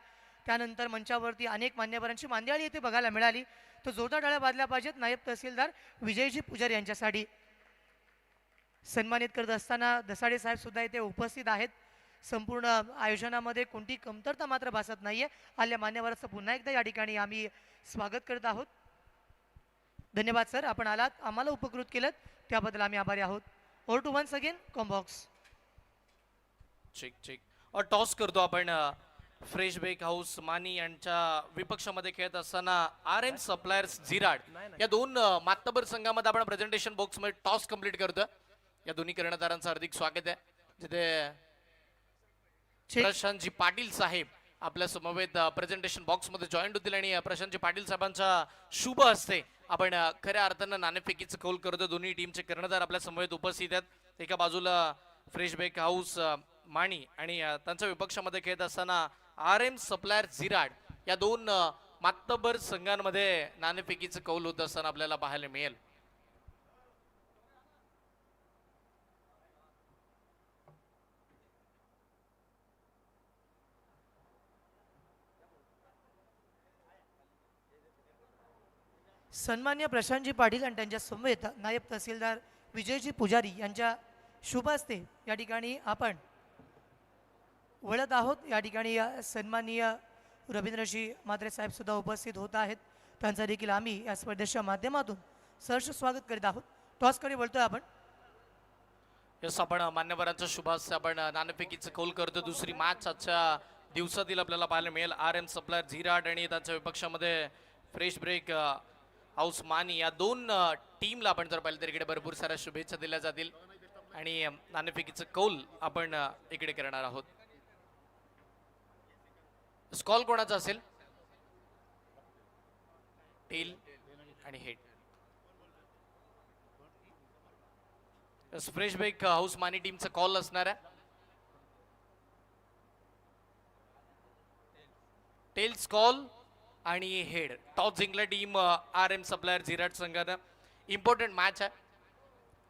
त्यानंतर मंचावरती अनेक मान्यवरांची मांदियाळी येथे बघायला मिळाली. तो जोरदार टाळ्या वाजल्या पाहिजेत नायब तहसीलदार विजयजी पुजारी यांच्यासाठी. सन्मानित करत असताना धसाडे साहेब सुद्धा इथे उपस्थित आहेत. संपूर्ण आयोजनामध्ये कोणती कमतरता मात्र भासत नाहीये. आल्या मान्यवराचं पुन्हा एकदा या ठिकाणी आम्ही स्वागत करत आहोत. धन्यवाद सर, आपण आलात, आम्हाला उपकृत केलं, त्याबद्दल आम्ही आभारी आहोत. Over to once again comm box. Check और टॉस करतो आपण. फ्रेशबेक हाऊस मानी यांच्या विपक्षामध्ये खेळत असताना RM सप्लायर्स झिराड या 2 मातबर संघामध्ये आपण प्रेझेंटेशन बॉक्स मध्ये टॉस कंप्लीट करतोय. या दोन्ही कर्णधारांचं हार्दिक स्वागत आहे. जिथे प्रशांतजी पाटील साहेब आपल्या समवेत प्रेझेंटेशन बॉक्समध्ये जॉईंट होतील आणि प्रशांतजी पाटील साहेबांच्या शुभ हस्ते आपण खऱ्या अर्थानं नाणेफेकीचं कौल करतो. दोन्ही टीमचे कर्णधार आपल्या समवेत उपस्थित आहेत. एका बाजूला फ्रेश बेक हाऊस माणी आणि त्यांच्या विपक्षामध्ये खेळत असताना RM सप्लायर झिराड या दोन मातबर संघांमध्ये नाणेफेकीचं कौल होत असताना आपल्याला पाहायला मिळेल. सन्मान्य प्रशांतजी पाटील आणि त्यांच्या समवेत नायब तहसीलदार विजयजी पुजारी यांच्या शुभ हस्ते या ठिकाणी आपण वळत आहोत. या ठिकाणी सन्माननीय रवींद्रजी म्हात्रे साहेब सुद्धा उपस्थित होत आहेत. त्यांचं देखील आम्ही या स्पर्धेच्या माध्यमातून सहर्ष स्वागत करीत आहोत. टॉसकडे वळतोय आपण. यस, आपण मान्यवरांच्या शुभास आपण नाणेफेकीचं कौल करतो. दुसरी मॅच आजच्या दिवसातील आपल्याला पाहायला मिळेल. RM सप्लायर झिराड आणि त्यांच्या विपक्षामध्ये फ्रेश ब्रेक हाऊस मानी या दोन टीमला आपण जर पाहिलं तर इकडे भरपूर साऱ्या शुभेच्छा दिल्या जातील आणि नाणेफेकीचं कौल आपण इकडे करणार आहोत. स्कॉल कोणाचा असेल? टेल आणि हेड. फ्रेश ब्रेक हाऊस मानी टीमचा कॉल असणार आहे. टेल्स कॉल आणि हेड. टॉस जिंकला टीम RM सप्लायर झिराड संघानं. इम्पॉर्टंट मॅच आहे.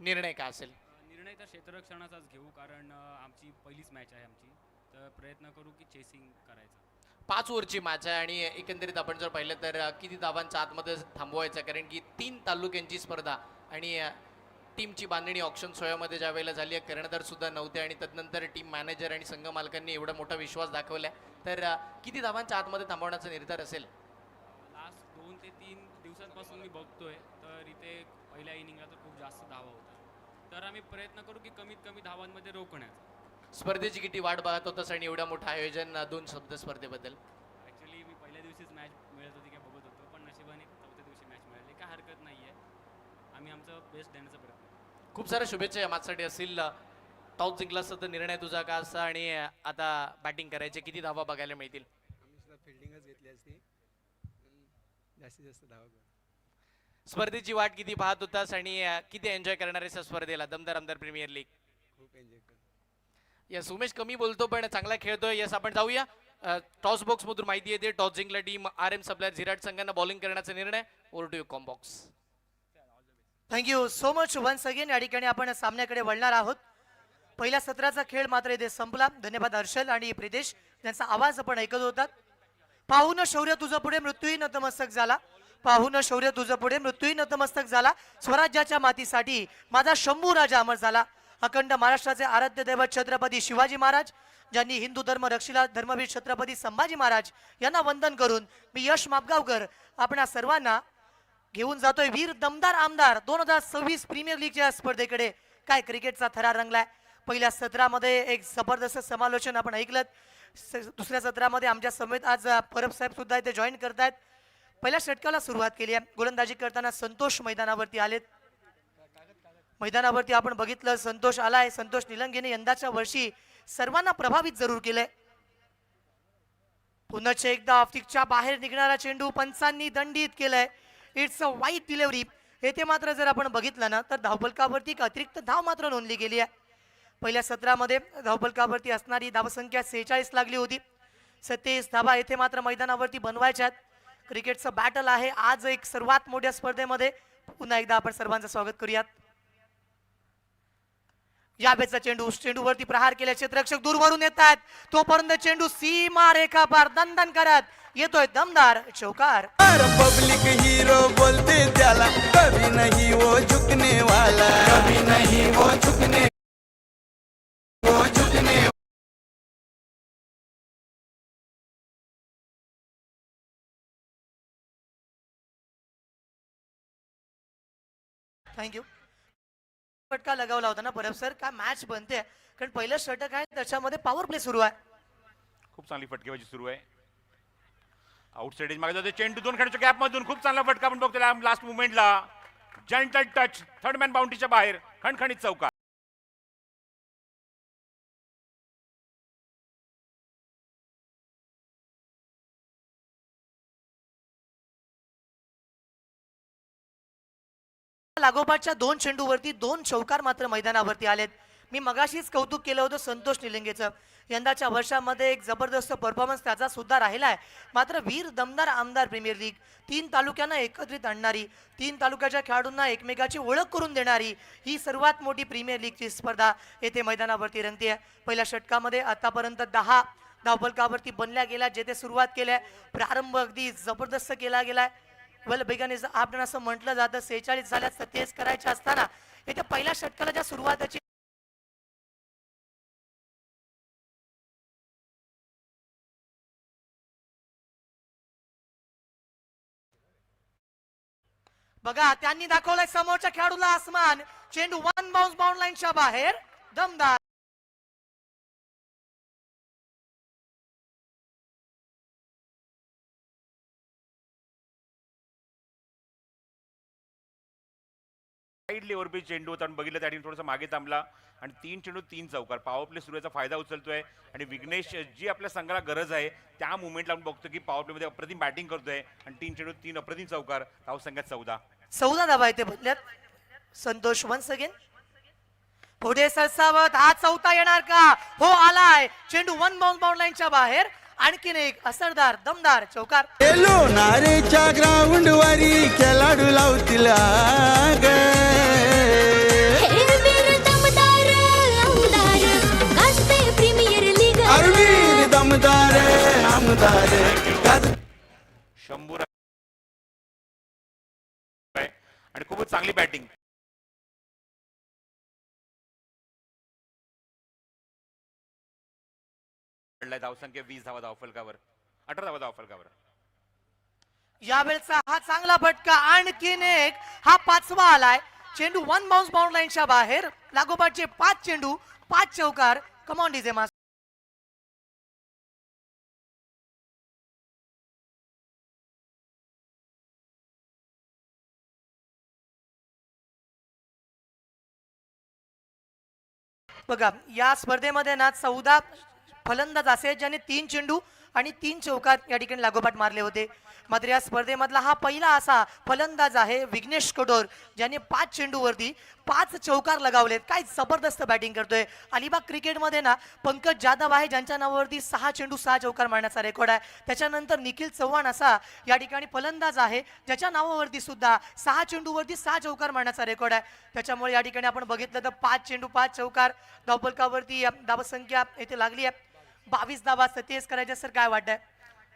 निर्णय काय असेल? निर्णय तर क्षेत्ररक्षणाचाच घेऊ, कारण आमची पहिलीच मॅच आहे आमची, तर प्रयत्न करू की चेसिंग करायचं. 5 ओव्हरची मॅच आहे आणि एकंदरीत आपण जर पाहिलं तर किती धावांच्या आतमध्ये थांबवायचं, कारण की 3 तालुक्यांची स्पर्धा आणि टीमची बांधणी ऑप्शन सोयामध्ये ज्या वेळेला झाली आहे, कर्णधार सुद्धा नव्हते आणि तदनंतर टीम मॅनेजर आणि संघ मालकांनी एवढा मोठा विश्वास दाखवलाय, तर किती धावांच्या आतमध्ये थांबवण्याचा निर्धार असेल? लास्ट 2 ते 3 दिवसांपासून मी बघतोय, तर इथे पहिल्या इनिंगला तर खूप जास्त धावा होतात, तर आम्ही प्रयत्न करू की कमीत कमी धावांमध्ये रोखण्याचा. स्पर्धेची किती वाट पाहत होतास आणि एवढा मोठं आयोजन? 2 शब्द स्पर्धेबद्दल. ॲक्च्युली मी पहिल्या दिवशीच मॅच मिळत होती काय बघत होतो, पण नशिबाने चौथ्या दिवशी मॅच मिळाली. काय हरकत नाही आहे, आम्ही आमचं बेस्ट देण्याचा प्रयत्न करू. खूप साऱ्या शुभेच्छा या मॅचसाठी असतील. टॉस जिंकला असता तर निर्णय तुझा का असा आणि आता बॅटिंग करायचे, किती धावा बघायला मिळतील? आम्ही सुद्धा फिल्डिंगच घेतली असती, जास्तीत जास्त धावा करू. स्पर्धेची वाट किती पाहत होतास आणि किती एन्जॉय करणार आहेस या स्पर्धेला? दमदार आमदार प्रीमियर लीग. खूप एन्जॉय करू. यस, उमेश कमी बोलतो पण चांगला खेळतोय. यस, आपण जाऊया. टॉस बॉक्स मधून माहिती येते. टॉस जिंकला टीम RM सप्लायर झिराड संघांना बॉलिंग करण्याचा निर्णय. Over to you comm box. Thank you so much once again. या ठिकाणी आपण सामन्याकडे वळणार आहोत. पहिल्या सत्राचा खेळ मात्र इथे संपला. धन्यवाद हर्षल आणि प्रितेश, त्यांचा आवाज आपण ऐकत होतात. पाहून शौर्य तुझं पुढे मृत्यूही नतमस्तक झाला, पाहून शौर्य तुझं पुढे मृत्यूही नतमस्तक झाला, स्वराज्याच्या मातीसाठी माझा शंभू राजा अमर झाला. अखंड महाराष्ट्राचे आराध्य दैवत छत्रपती शिवाजी महाराज, ज्यांनी हिंदू धर्म रक्षिला, धर्मवीर छत्रपती संभाजी महाराज यांना वंदन करून मी यश मापगावकर आपणा सर्वांना घेऊन जातोय वीर दमदार आमदार 2026 प्रीमियर लीगच्या स्पर्धेकडे. काय क्रिकेटचा थरार रंगलाय. पहिल्या सत्रामध्ये एक जबरदस्त समालोचन आपण ऐकलं. दुसऱ्या सत्रामध्ये आमच्या समेत आज परब साहेब सुद्धा इथे जॉईन करतायत. पहिल्या षटकाला सुरुवात केली आहे. गोलंदाजी करताना संतोष मैदानावरती आलेत. मैदानावरती आपण बघितलं संतोष आलाय. संतोष निलंगेने यंदाच्या वर्षी सर्वांना प्रभावित जरूर केलंय. पुन्हा एकदा ऑप्टिकच्या बाहेर निघणारा चेंडू पंचांनी दंडित केलाय. इट्स अ वाईट डिलिव्हरी. येथे मात्र जर आपण बघितलं ना तर धावफलकावरती एक अतिरिक्त धाव मात्र नोंदली गेली आहे. पहिल्या सत्रामध्ये धावफलकावरती असणारी धावसंख्या 46 लागली होती. 27 धावा येथे मात्र मैदानावरती बनवायच्यात. क्रिकेटचं बॅटल आहे आज एक सर्वात मोठ्या स्पर्धेमध्ये. पुन्हा एकदा आपण सर्वांचं स्वागत करूयात. या बेचा चेंडूवरती प्रहार केल्या क्षेत्ररक्षक दूरवरून येत आहेत. तोपर्यंत चेंडू सीमा रेखा पार दणदण करत येतोय दमदार चौकार. पब्लिक हीरो बोलते त्याला, कभी नहीं वो झुकने वाला, कभी नहीं वो झुकने थँक्यू. फटका लगावला होता ना परब सर. काय मॅच बनते, कारण पहिलं षटक आहे त्याच्यामध्ये पॉवर प्ले सुरू आहे. खूप चांगली फटकेबाजी सुरू आहे. आउटसाइड एज मागे जाते चेंडू 2 खेळाच्या गॅप मधून खूप चांगला फटका आपण बघतोय लास्ट मुवमेंटला. जेंटल टच थर्ड मॅन बाउंड्रीच्या बाहेर खणखणीत चौकार. लागोपाठच्या 2 चेंडूवरती 2 चौकार मात्र मैदानावरती आलेत. मी मगाशीच कौतुक केलं होतं संतोष निलंगेचं. यंदाच्या वर्षामध्ये एक जबरदस्त परफॉर्मन्स त्याचा सुद्धा राहिला आहे. मात्र वीर दमदार आमदार प्रीमियर लीग 3 तालुक्यांना एकत्रित आणणारी, 3 तालुक्याच्या खेळाडूंना एकमेकाची ओळख करून देणारी ही सर्वात मोठी प्रीमियर लीगची स्पर्धा येथे मैदानावरती रंगते आहे. पहिल्या षटकामध्ये आतापर्यंत 10 धावफलकावरती बनल्या गेल्या, जेथे सुरुवात केल्या. प्रारंभ अगदी जबरदस्त केला गेलाय. वेल बिगन आपण असं म्हटलं जातं 46 झाल्यास तेच करायचे असताना येथे पहिल्या षटकाला ज्या सुरुवाताची बघा त्यांनी दाखवलंय समोरच्या खेळाडूला आसमान. चेंडू 1 बाउन्स बाउंड लाईनच्या बाहेर. दमदार साईडली ओव्हरपिच चेंडू होता आणि बघितलं त्या ठिकाणी थोडंसं मागे थांबला आणि 3 चेंडू 3 चौकार. पॉवर प्ले सुरूचा फायदा उचलतोय आणि विघ्नेश जी आपल्या संघाला गरज आहे त्या मुवमेंटला आपण बघतो की पॉवर प्लेमध्ये अप्रतिम बॅटिंग करतोय आणि 3 चेंडू 3 अप्रतिम चौकार. धावसंख्यात 14 धावा येते बदल्यात. संतोष वन्स अगेन पुढे सरसावत. हा चौथा येणार का? हो आलाय. चेंडू 1 बाउन्स बाउंड लाईनच्या बाहेर. आणखीन एक असरदार दमदार चौकार. लोणारेच्या ग्राउंड वारी खेळाडू लावतील आग. हे वीर दमदार आमदार गाजते प्रीमियर लीग. अरवीर दमदार आमदार शंभू आणि खूपच चांगली बॅटिंग. धावसंख्या 20 धावा धावफलकावर, 18 धावा धावफलकावर. यावेळचा हा चांगला फटका. आणखीन एक. हा 5वा आलाय. चेंडू 1 बाउन्स बाउंड लाईनच्या बाहेर. लागोपाठचे 5 चेंडू 5 चौकार. कमॉन डीजे मास. बघा या स्पर्धेमध्ये ना 14 फलंदाज असे ज्याने 3 चेंडू आणि 3 चौकार या ठिकाणी लागोपाठ मारले होते. मात्र या स्पर्धेमधला हा पहिला असा फलंदाज आहे विघ्नेश कटोर ज्याने 5 चेंडूवरती 5 चौकार लगावलेत. काय जबरदस्त बॅटिंग करतोय. अलिबाग क्रिकेटमध्ये ना पंकज जाधव आहे ज्यांच्या नावावरती 6 चेंडू 6 चौकार मारण्याचा रेकॉर्ड आहे. त्याच्यानंतर निखिल चव्हाण असा या ठिकाणी फलंदाज आहे ज्याच्या नावावरती सुद्धा 6 चेंडूवरती 6 चौकार मारण्याचा रेकॉर्ड आहे. त्याच्यामुळे या ठिकाणी आपण बघितलं तर 5 चेंडू 5 चौकार. धावफलकावरती धावसंख्या येथे लागली आहे 22 धावा. सतेज करायचे सर काय वाटतंय?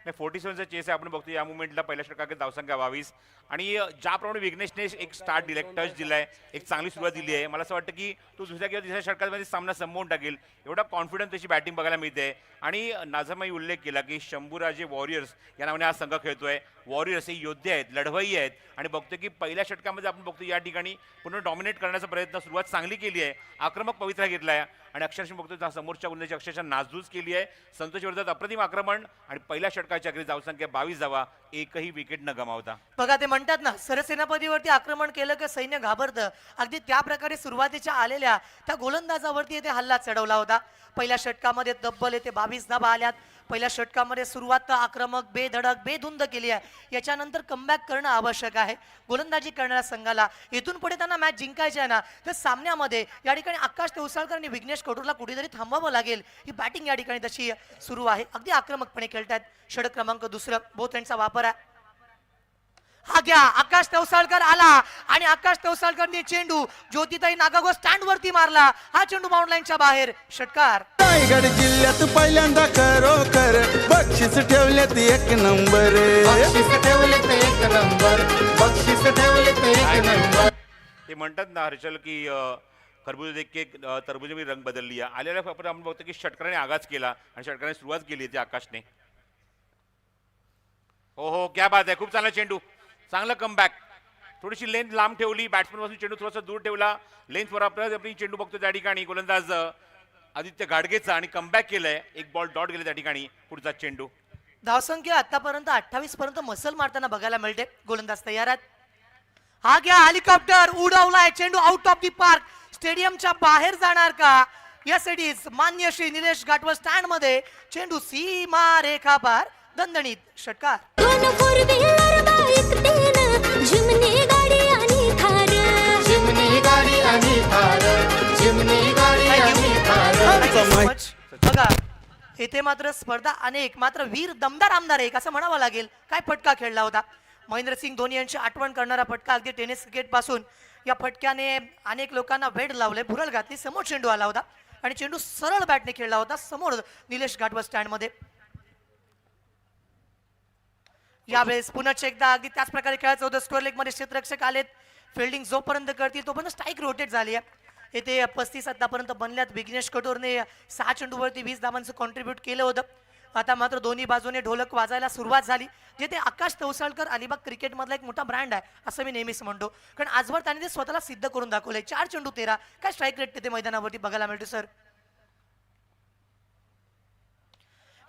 नाही 47चा चेस आहे आपण बघतो या मुवमेंटला. पहिल्या षटकात धावसंख्या 22 आणि ज्याप्रमाणे विघ्नेशने एक स्टार्ट दिलाय, टच दिलाय, एक चांगली सुरुवात दिली आहे. मला असं वाटतं की तो दुसऱ्या किंवा तिसऱ्या षटकामध्ये सामना संपवून टाकेल एवढा कॉन्फिडन्स त्याची बॅटिंग बघायला मिळते. आणि नाझमाई उल्लेख केला की शंभूराजे वॉरियर्स या नावाने हा संघ खेळतोय. वॉरियर्स हे योद्धे आहेत, लढवई आहेत आणि बघतो की पहिल्या षटकामध्ये आपण बघतो या ठिकाणी पूर्ण डॉमिनेट करण्याचा प्रयत्न सुरुवात चांगली केली आहे. आक्रमक पवित्रा घेतलाय आणि अक्षरशः बघतो समोरच्या गुंडाची अक्षरशः नासधूस केली आहे. संतोष विरोधात अप्रतिम आक्रमण आणि पहिल्या षटकाच्या अखेरीस धावसंख्या 22 धावा, एकही विकेट न गमावता. बघा ते म्हणतात ना सरसेनापतीवरती आक्रमण केलं की सैन्य घाबरतं. अगदी त्या प्रकारे सुरुवातीच्या आलेल्या त्या गोलंदाजावरती येथे हल्ला चढवला होता. पहिल्या षटकामध्ये तब्बल येथे 22 धावा आल्यात. पहिल्या षटकामध्ये सुरुवात आक्रमक बेधडक बेधुंद केली आहे. याच्यानंतर कमबॅक करणं आवश्यक आहे गोलंदाजी करणाऱ्या संघाला. इथून पुढे त्यांना मॅच जिंकायची आहे ना तर सामन्यामध्ये या ठिकाणी आकाश तेवसाळकर आणि विघ्नेश कटोरला कुठेतरी थांबावं लागेल. ही बॅटिंग या ठिकाणी तशी सुरू आहे. अगदी आक्रमकपणे खेळतात. षटक क्रमांक 2 बोथ एंडचा वापर आहे. हा घ्या आकाश तेवसाळकर आला आणि आकाश तेवसाळकरने चेंडू ज्योतिताई नागागो स्टँड वरती मारला. हा चेंडू बाउंड लाईनच्या बाहेर. षटकार. रायगड जिल्ह्यात पहिल्यांदा खरोखर बक्षीस ठेवल्यात 1 नंबर. ते म्हणतात ना हर्षल की खरबूज देख के तरबूज मी रंग बदलली. आलेल्या आपण बघतो की षटकाराने आगाज केला आणि षटकाराने सुरुवात केली ती आकाशने. हो हो क्या बात आहे. खूप चांगला चेंडू, चांगलं कमबॅक. थोडीशी लेंथ लांब ठेवली बॅट्समन पासून, चेंडू थोडासा दूर ठेवला. लेंथ वर आपली चेंडू बघतो त्या ठिकाणी गोलंदाज आदित्य गाडगेचा आणि कमबॅक केलंय. 1 बॉल डॉट गेले त्या ठिकाणी. पुढचा चेंडू. धावसंख्या आतापर्यंत 28 पर्यंत मसल मारताना बघायला मिळते. गोलंदाज तयार आहेत. हा घ्या हेलिकॉप्टर उडवलाय. चेंडू आउट ऑफ दी पार्क. स्टेडियमच्या बाहेर जाणार का? Yes it is. मान्य श्री निलेश घाटवर स्टँड मध्ये चेंडू सीमा रेखा पार. दणदणीत. षटकार. 2 फोर व्हीलर बाईक 3 जिमनी गाडी आणि थार. येथे मात्र स्पर्धा अनेक, मात्र वीर दमदार आमदार एक असं म्हणावं लागेल. काय फटका खेळला होता. महेंद्रसिंग धोनी यांची आठवण करणारा फटका, अगदी टेनिस क्रिकेट पासून या फटक्याने अनेक लोकांना वेड लावले, भुरळ घातली. समोर चेंडू आला होता आणि चेंडू सरळ बॅटने खेळला होता समोर निलेश घाट बस स्टँड मध्ये. यावेळेस पुन्हा एकदा अगदी त्याच प्रकारे खेळायचं होतं. स्क्वेअर लेग मध्ये क्षेत्ररक्षक आलेत, फिल्डिंग जोपर्यंत करतील तोपर्यंत स्ट्राईक रोटेट झाली आहे. येथे 35 आतापर्यंत बनल्यात. विघ्नेश कटोरने 6 चेंडूवरती 20 धावांचं कॉन्ट्रीब्यूट केलं होतं. आता मात्र दोन्ही बाजूने ढोलक वाजायला सुरुवात झाली. जिथे आकाश तवसाळकर अलिबाग क्रिकेट मधला एक मोठा ब्रँड आहे असं मी नेहमीच म्हणतो, कारण आजवर त्याने ते स्वतःला सिद्ध करून दाखवलंय. 4 चेंडू 13. काय स्ट्राईक रेट तिथे मैदानावरती बघायला मिळतो सर.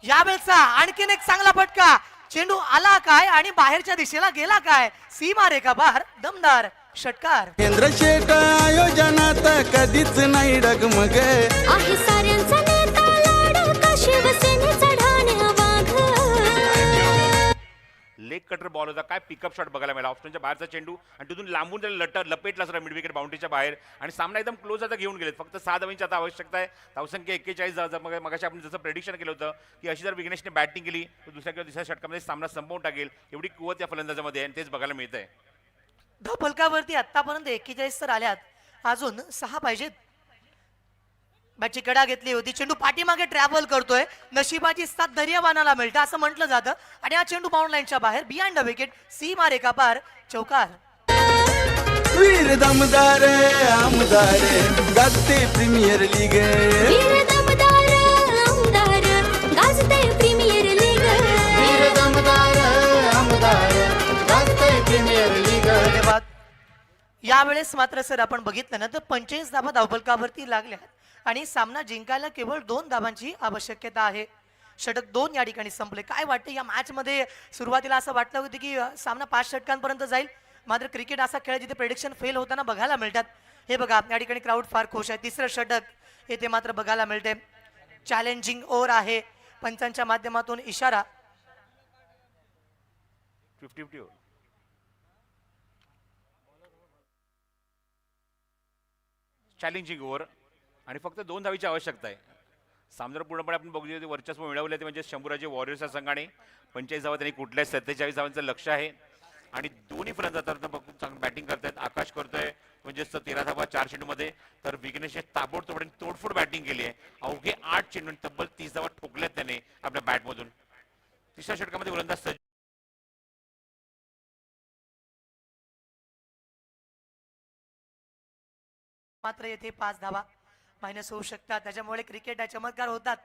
यावेळेचा आणखीन एक चांगला फटका. चेंडू आला काय आणि बाहेरच्या दिशेला गेला काय. सीमा रेखा बाहेर, दमदार षटकार. केंद्र शेठ आयोजनात कधीच नाही डगमग. आहे साऱ्यांचा नेता लाडका शिवसेनेचा ढाण्या वाघ. लेग कटर बॉल होता. काय पिकअप शॉट बघायला मिळाला. ऑप्शनच्या बाहेरचा चेंडू आणि तिथून लांबून त्याला लपेटला सर मिड विकेट बाउंड्रीच्या बाहेर आणि सामना एकदम क्लोज आता घेऊन गेलेत. फक्त 6 धावांची आता आवश्यकता आहे. धावसंख्या 41 धावा. मगाशी आपण जसं प्रेडिक्शन केलं होतं की अशी जर विघ्नेशने बॅटिंग केली तर दुसऱ्या किंवा तिसऱ्या षटकामध्ये सामना संपवून टाकेल, एवढी कुवत या फलंदाजामध्ये आहे आणि तेच बघायला मिळत आहे. धावफलकावरती आतापर्यंत 41 तर आल्यात, अजून 6 पाहिजेत. बॅटची कडा घेतली होती. चेंडू पाठीमागे ट्रॅव्हल करतोय. नशिबाची साथ धैर्यवानाला मिळतं असं म्हटलं जातं आणि हा चेंडू बाउंड लाईनच्या बाहेर, बिहाइंड द विकेट. सीमा रेखा पार, चौकार. वीर दमदार आमदार गाजते प्रीमियर लीग. वीर दमदार आमदार गाजते प्रीमियर लीग. वीर दमदार आमदार गाजते प्रीमियर लीग. धन्यवाद. यावेळेस मात्र सर आपण बघितलं ना तर 45 धावा धावफलकावरती लागल्या आणि सामना जिंकायला केवळ 2 धावांची आवश्यकता आहे. षटक 2 या ठिकाणी संपले. काय वाटतं या मॅच मध्ये. सुरुवातीला असं वाटलं होतं की सामना 5 षटकांपर्यंत जाईल, मात्र क्रिकेट असा खेळ जिथे प्रेडिक्शन फेल होताना बघायला मिळतात. हे बघा या ठिकाणी क्राऊड फार खुश आहे. तिसरं षटक येथे मात्र बघायला मिळते. चॅलेंजिंग ओव्हर आहे. पंचांच्या माध्यमातून इशारा. 50-50 चॅलेंजिंग ओव्हर आणि फक्त 2 धावीची आवश्यकता आहे. सामना पूर्णपणे आपण बघू वर्चस्व मिळवले ते म्हणजे शंभूराजे वॉरियर्सच्या संघाने 45 धावा त्यांनी कुठल्याच 47 धावांचं लक्ष आहे आणि दोन्ही फलंदाज चांगली बॅटिंग करतायत. आकाश करतोय म्हणजे 13 धावा 4 चेंडूमध्ये, तर विघ्नेश ताबडतोब तोडफोड बॅटिंग केली आहे. अवघे 8 चेंडू तब्बल 30 धावा ठोकल्यात त्याने आपल्या बॅटमधून. तिसऱ्या षटकामध्ये गोलंदाज मात्र येथे 5 धावा मायनस होऊ शकतात, त्याच्यामुळे क्रिकेट चमत्कार होतात.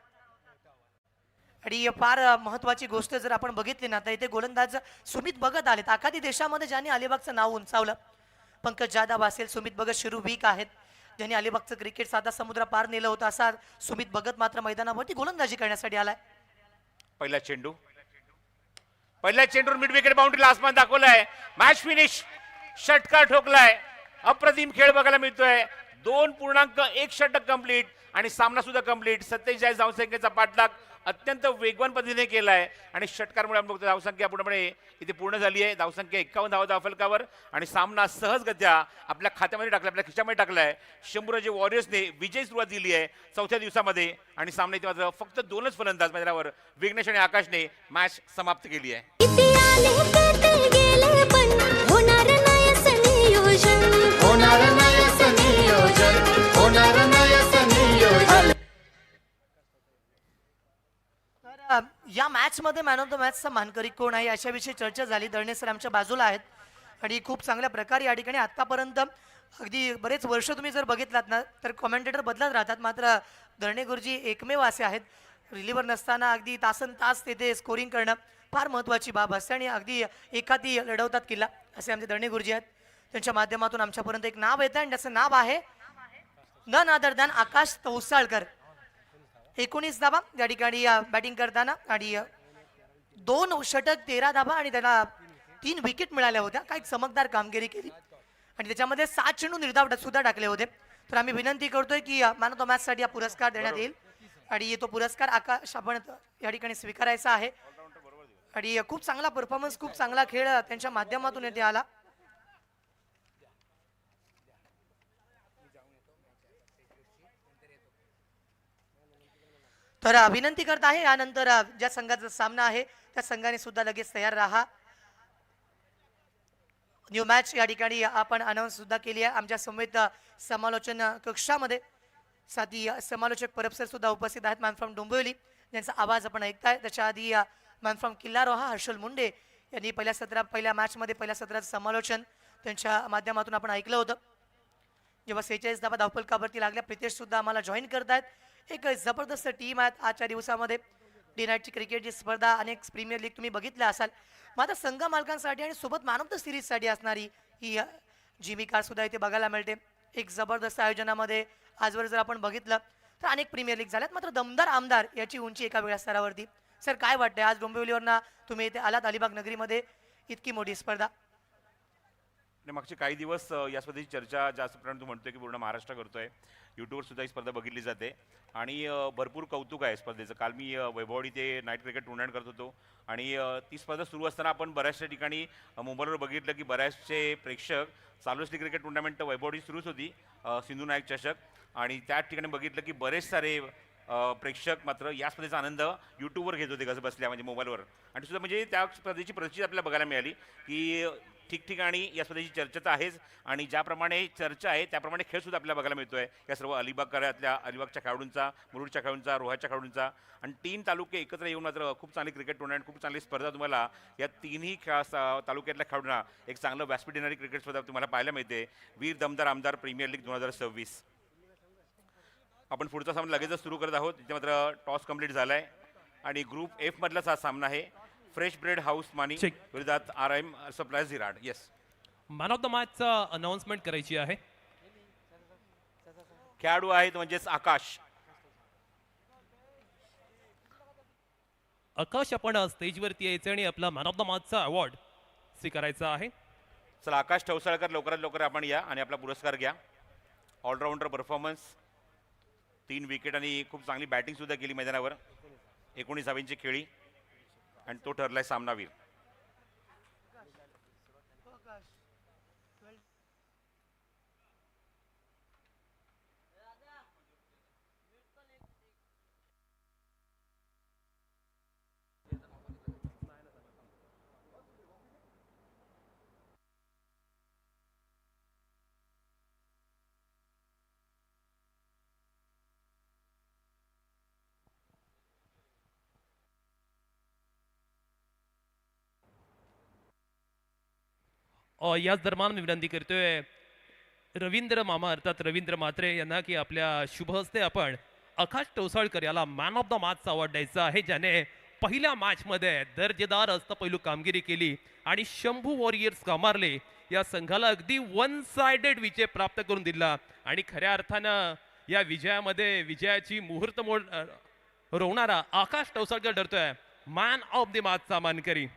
आणि फार महत्वाची गोष्ट जर आपण बघितली ना तर इथे गोलंदाज सुमित भगत आलेत. आखाती देशामध्ये ज्यांनी अलिबागचं नाव उंचावलं. पंकज जाधव असेल, सुमित भगत शिरू वीक आहेत, ज्यांनी अलिबागचं क्रिकेट साधा समुद्र पार नेलं होतं. असा सुमित भगत मात्र मैदानावरती गोलंदाजी करण्यासाठी आलाय. पहिला चेंडूवर मिड विकेट बाउंड्रीला आसमान दाखवलाय. Match finish. षटकार ठोकलाय. अप्रतिम खेळ बघायला मिळतोय. 2.1 षटक कंप्लीट आणि सामना सुद्धा कंप्लीट. 47 धावसंख्येचा पाठलाग अत्यंत वेगवान पद्धतीने केलाय आणि षटकारमुळे आपण बघतो धावसंख्या पूर्णपणे इथे पूर्ण झाली आहे. धावसंख्या 51 धावा धावफलकावर आणि सामना सहजगत्या आपल्या खात्यामध्ये टाकला, आपल्या खिशामध्ये टाकलाय. शंभूराजे वॉरियर्सने विजयी सुरुवात दिली आहे 4थ्या दिवसामध्ये आणि सामना इथे मात्र फक्त 2च फलंदाज मैदानावर विघ्नेश आणि आकाशने मॅच समाप्त केली आहे. किती आले ते गेले पण होणार नाही असं नियोजन. होणार नाही असं नियोजन. होणार नाही असं नियोजन. तर या मॅच मध्ये मॅन ऑफ द मॅचचा मानकरी कोण आहे अशाविषयी चर्चा झाली. दळणे सर आमच्या बाजूला आहेत आणि खूप चांगल्या प्रकारे या ठिकाणी आतापर्यंत अगदी बरेच वर्ष तुम्ही जर बघितलात ना तर कॉमेंटेटर बदलत राहतात, मात्र दळणे गुरुजी एकमेव असे आहेत रिलीव्हर नसताना अगदी तासन तास तेथे स्कोरिंग करणं फार महत्त्वाची बाब असते आणि अगदी एखादी लढवतात किल्ला असे आमचे दळणे गुरुजी आहेत. त्यांच्या माध्यमातून आमच्यापर्यंत एक नाव येतं आणि त्याचं नाव आहे नन अदर दॅन आकाश तवसाळकर. 19 धावा या ठिकाणी बॅटिंग करताना आणि 2 षटक 13 धावा आणि त्याला 3 विकेट मिळाल्या होत्या. काही चमकदार कामगिरी केली आणि त्याच्यामध्ये 7 चेंडू निर्धाव सुद्धा टाकले होते. तर आम्ही विनंती करतोय की मॅन ऑफ द मॅच साठी हा पुरस्कार देण्यात येईल आणि तो पुरस्कार आकाश आपण या ठिकाणी स्वीकारायचा आहे. आणि खूप चांगला परफॉर्मन्स, खूप चांगला खेळ त्यांच्या माध्यमातून येथे आला. तर तर विनंती करत आहे यानंतर ज्या संघाचा सामना आहे त्या संघाने सुद्धा लगेच तयार राहा. न्यू मॅच या ठिकाणी आपण अनाऊन्स सुद्धा केली आहे आमच्या समवेत समालोचन कक्षामध्ये. साथी समालोचक परब सर सुद्धा उपस्थित आहेत मॅन फ्रॉम डोंबिवली, ज्यांचा आवाज आपण ऐकताय. त्याच्या आधी मॅन फ्रॉम किल्ला रोहा हर्षल मुंडे यांनी पहिल्या मॅचमध्ये पहिल्या सत्राचं समालोचन त्यांच्या माध्यमातून आपण ऐकलं होतं. जेव्हा 46 धावा धावफलकावरती लागल्या, प्रितेश सुद्धा आम्हाला जॉईन करतायत. एक जबरदस्त टीम आहे आजच्या दिवसामध्ये. डे नाईटची क्रिकेटची स्पर्धा अनेक प्रीमियर लीग तुम्ही बघितल्या असाल. मात्र संघ मालकांसाठी आणि सोबत मॅन ऑफ द सिरीजसाठी असणारी ही जिमी कार सुद्धा इथे बघायला मिळते. एक जबरदस्त आयोजनामध्ये आजवर जर आपण बघितलं तर अनेक प्रीमियर लीग झाल्यात, मात्र दमदार आमदार याची उंची एका वेगळ्या स्तरावरती. सर काय वाटतंय आज डोंबिवलीवरनं तुम्ही इथे आलात अलिबाग नगरीमध्ये, इतकी मोठी स्पर्धा? आणि मागचे काही दिवस या स्पर्धेची चर्चा जास्त प्रमाणात तू म्हणतोय की पूर्ण महाराष्ट्र करतोय. यूट्यूबवर सुद्धा ही स्पर्धा बघितली जाते आणि भरपूर कौतुक आहे स्पर्धेचं. काल मी वैभव इथे नाईट क्रिकेट टुर्नामेंट करत होतो आणि ती स्पर्धा सुरू असताना आपण बऱ्याचशा ठिकाणी मोबाईलवर बघितलं की बऱ्याचशे प्रेक्षक चालू असली क्रिकेट टुर्नामेंट वैभवडी सुरूच होती, सिंधू नायक चषक, आणि त्या ठिकाणी बघितलं की बरेच सारे प्रेक्षक मात्र या स्पर्धेचा आनंद यूट्यूबवर घेत होते कसं बसल्या म्हणजे मोबाईलवर. आणि सुद्धा म्हणजे त्या स्पर्धेची प्रचिती आपल्याला बघायला मिळाली की ठिकठिकाणी या स्पर्धेची चर्चा तर आहेच आणि ज्याप्रमाणे चर्चा आहे त्याप्रमाणे खेळ सुद्धा आपल्याला बघायला मिळतोय या सर्व अलिबागच्या खेळाडूंचा, मुरुडच्या खेळाडूंचा, रोहाच्या खेळाडूंचा. आणि 3 तालुके एकत्र येऊन मात्र खूप चांगली क्रिकेट टुर्नामेंट, खूप चांगली स्पर्धा तुम्हाला या तिन्ही तालुक्यातल्या खेळाडूंना एक चांगलं व्यासपीठ देणारी क्रिकेट स्पर्धा तुम्हाला पाहायला मिळते. वीर दमदार आमदार प्रीमियर लीग 2026. आपण पुढचा सामना लगेचच सुरू करत आहोत. तिथे मात्र टॉस कंप्लीट झालाय आणि ग्रुप एफ मधलाच हा सामना आहे. फ्रेश ब्रेड हाऊस मानी विरोधात RM suppliers Virat. Yes, man of the मॅचचा अनाउन्समेंट करायची आहे. खेळाडू आहेत म्हणजेच आकाश. आकाश आपण स्टेजवरती यायचं आणि आपला मॅन ऑफ द मॅचचा अवॉर्ड स्वीकारायचा आहे. चला आकाश ठवसाळकर, लवकरात लवकर आपण या आणि आपला पुरस्कार घ्या. ऑलराऊंडर परफॉर्मन्स, 3 विकेट आणि खूप चांगली बॅटिंग सुद्धा केली मैदानावर. 19 धावांची खेळी आणि तो ठरलाय सामनावीर. याच दरम्यान मी विनंती करतोय रवींद्र मामा अर्थात रवींद्र म्हात्रे यांना की आपल्या शुभ हस्ते आपण आकाश टोसाळकर याला मॅन ऑफ द मॅचचा अवॉर्ड द्यायचा आहे, ज्याने पहिल्या मॅचमध्ये दर्जेदार अष्टपैलू कामगिरी केली आणि शंभू वॉरियर्स कामारले या संघाला अगदी 1 साइडेड विजय प्राप्त करून दिला. आणि खऱ्या अर्थानं या विजयामध्ये विजयाची मुहूर्त रोवणारा आकाश टोसाळकर ठरतोय मॅन ऑफ द मॅचचा मानकरी.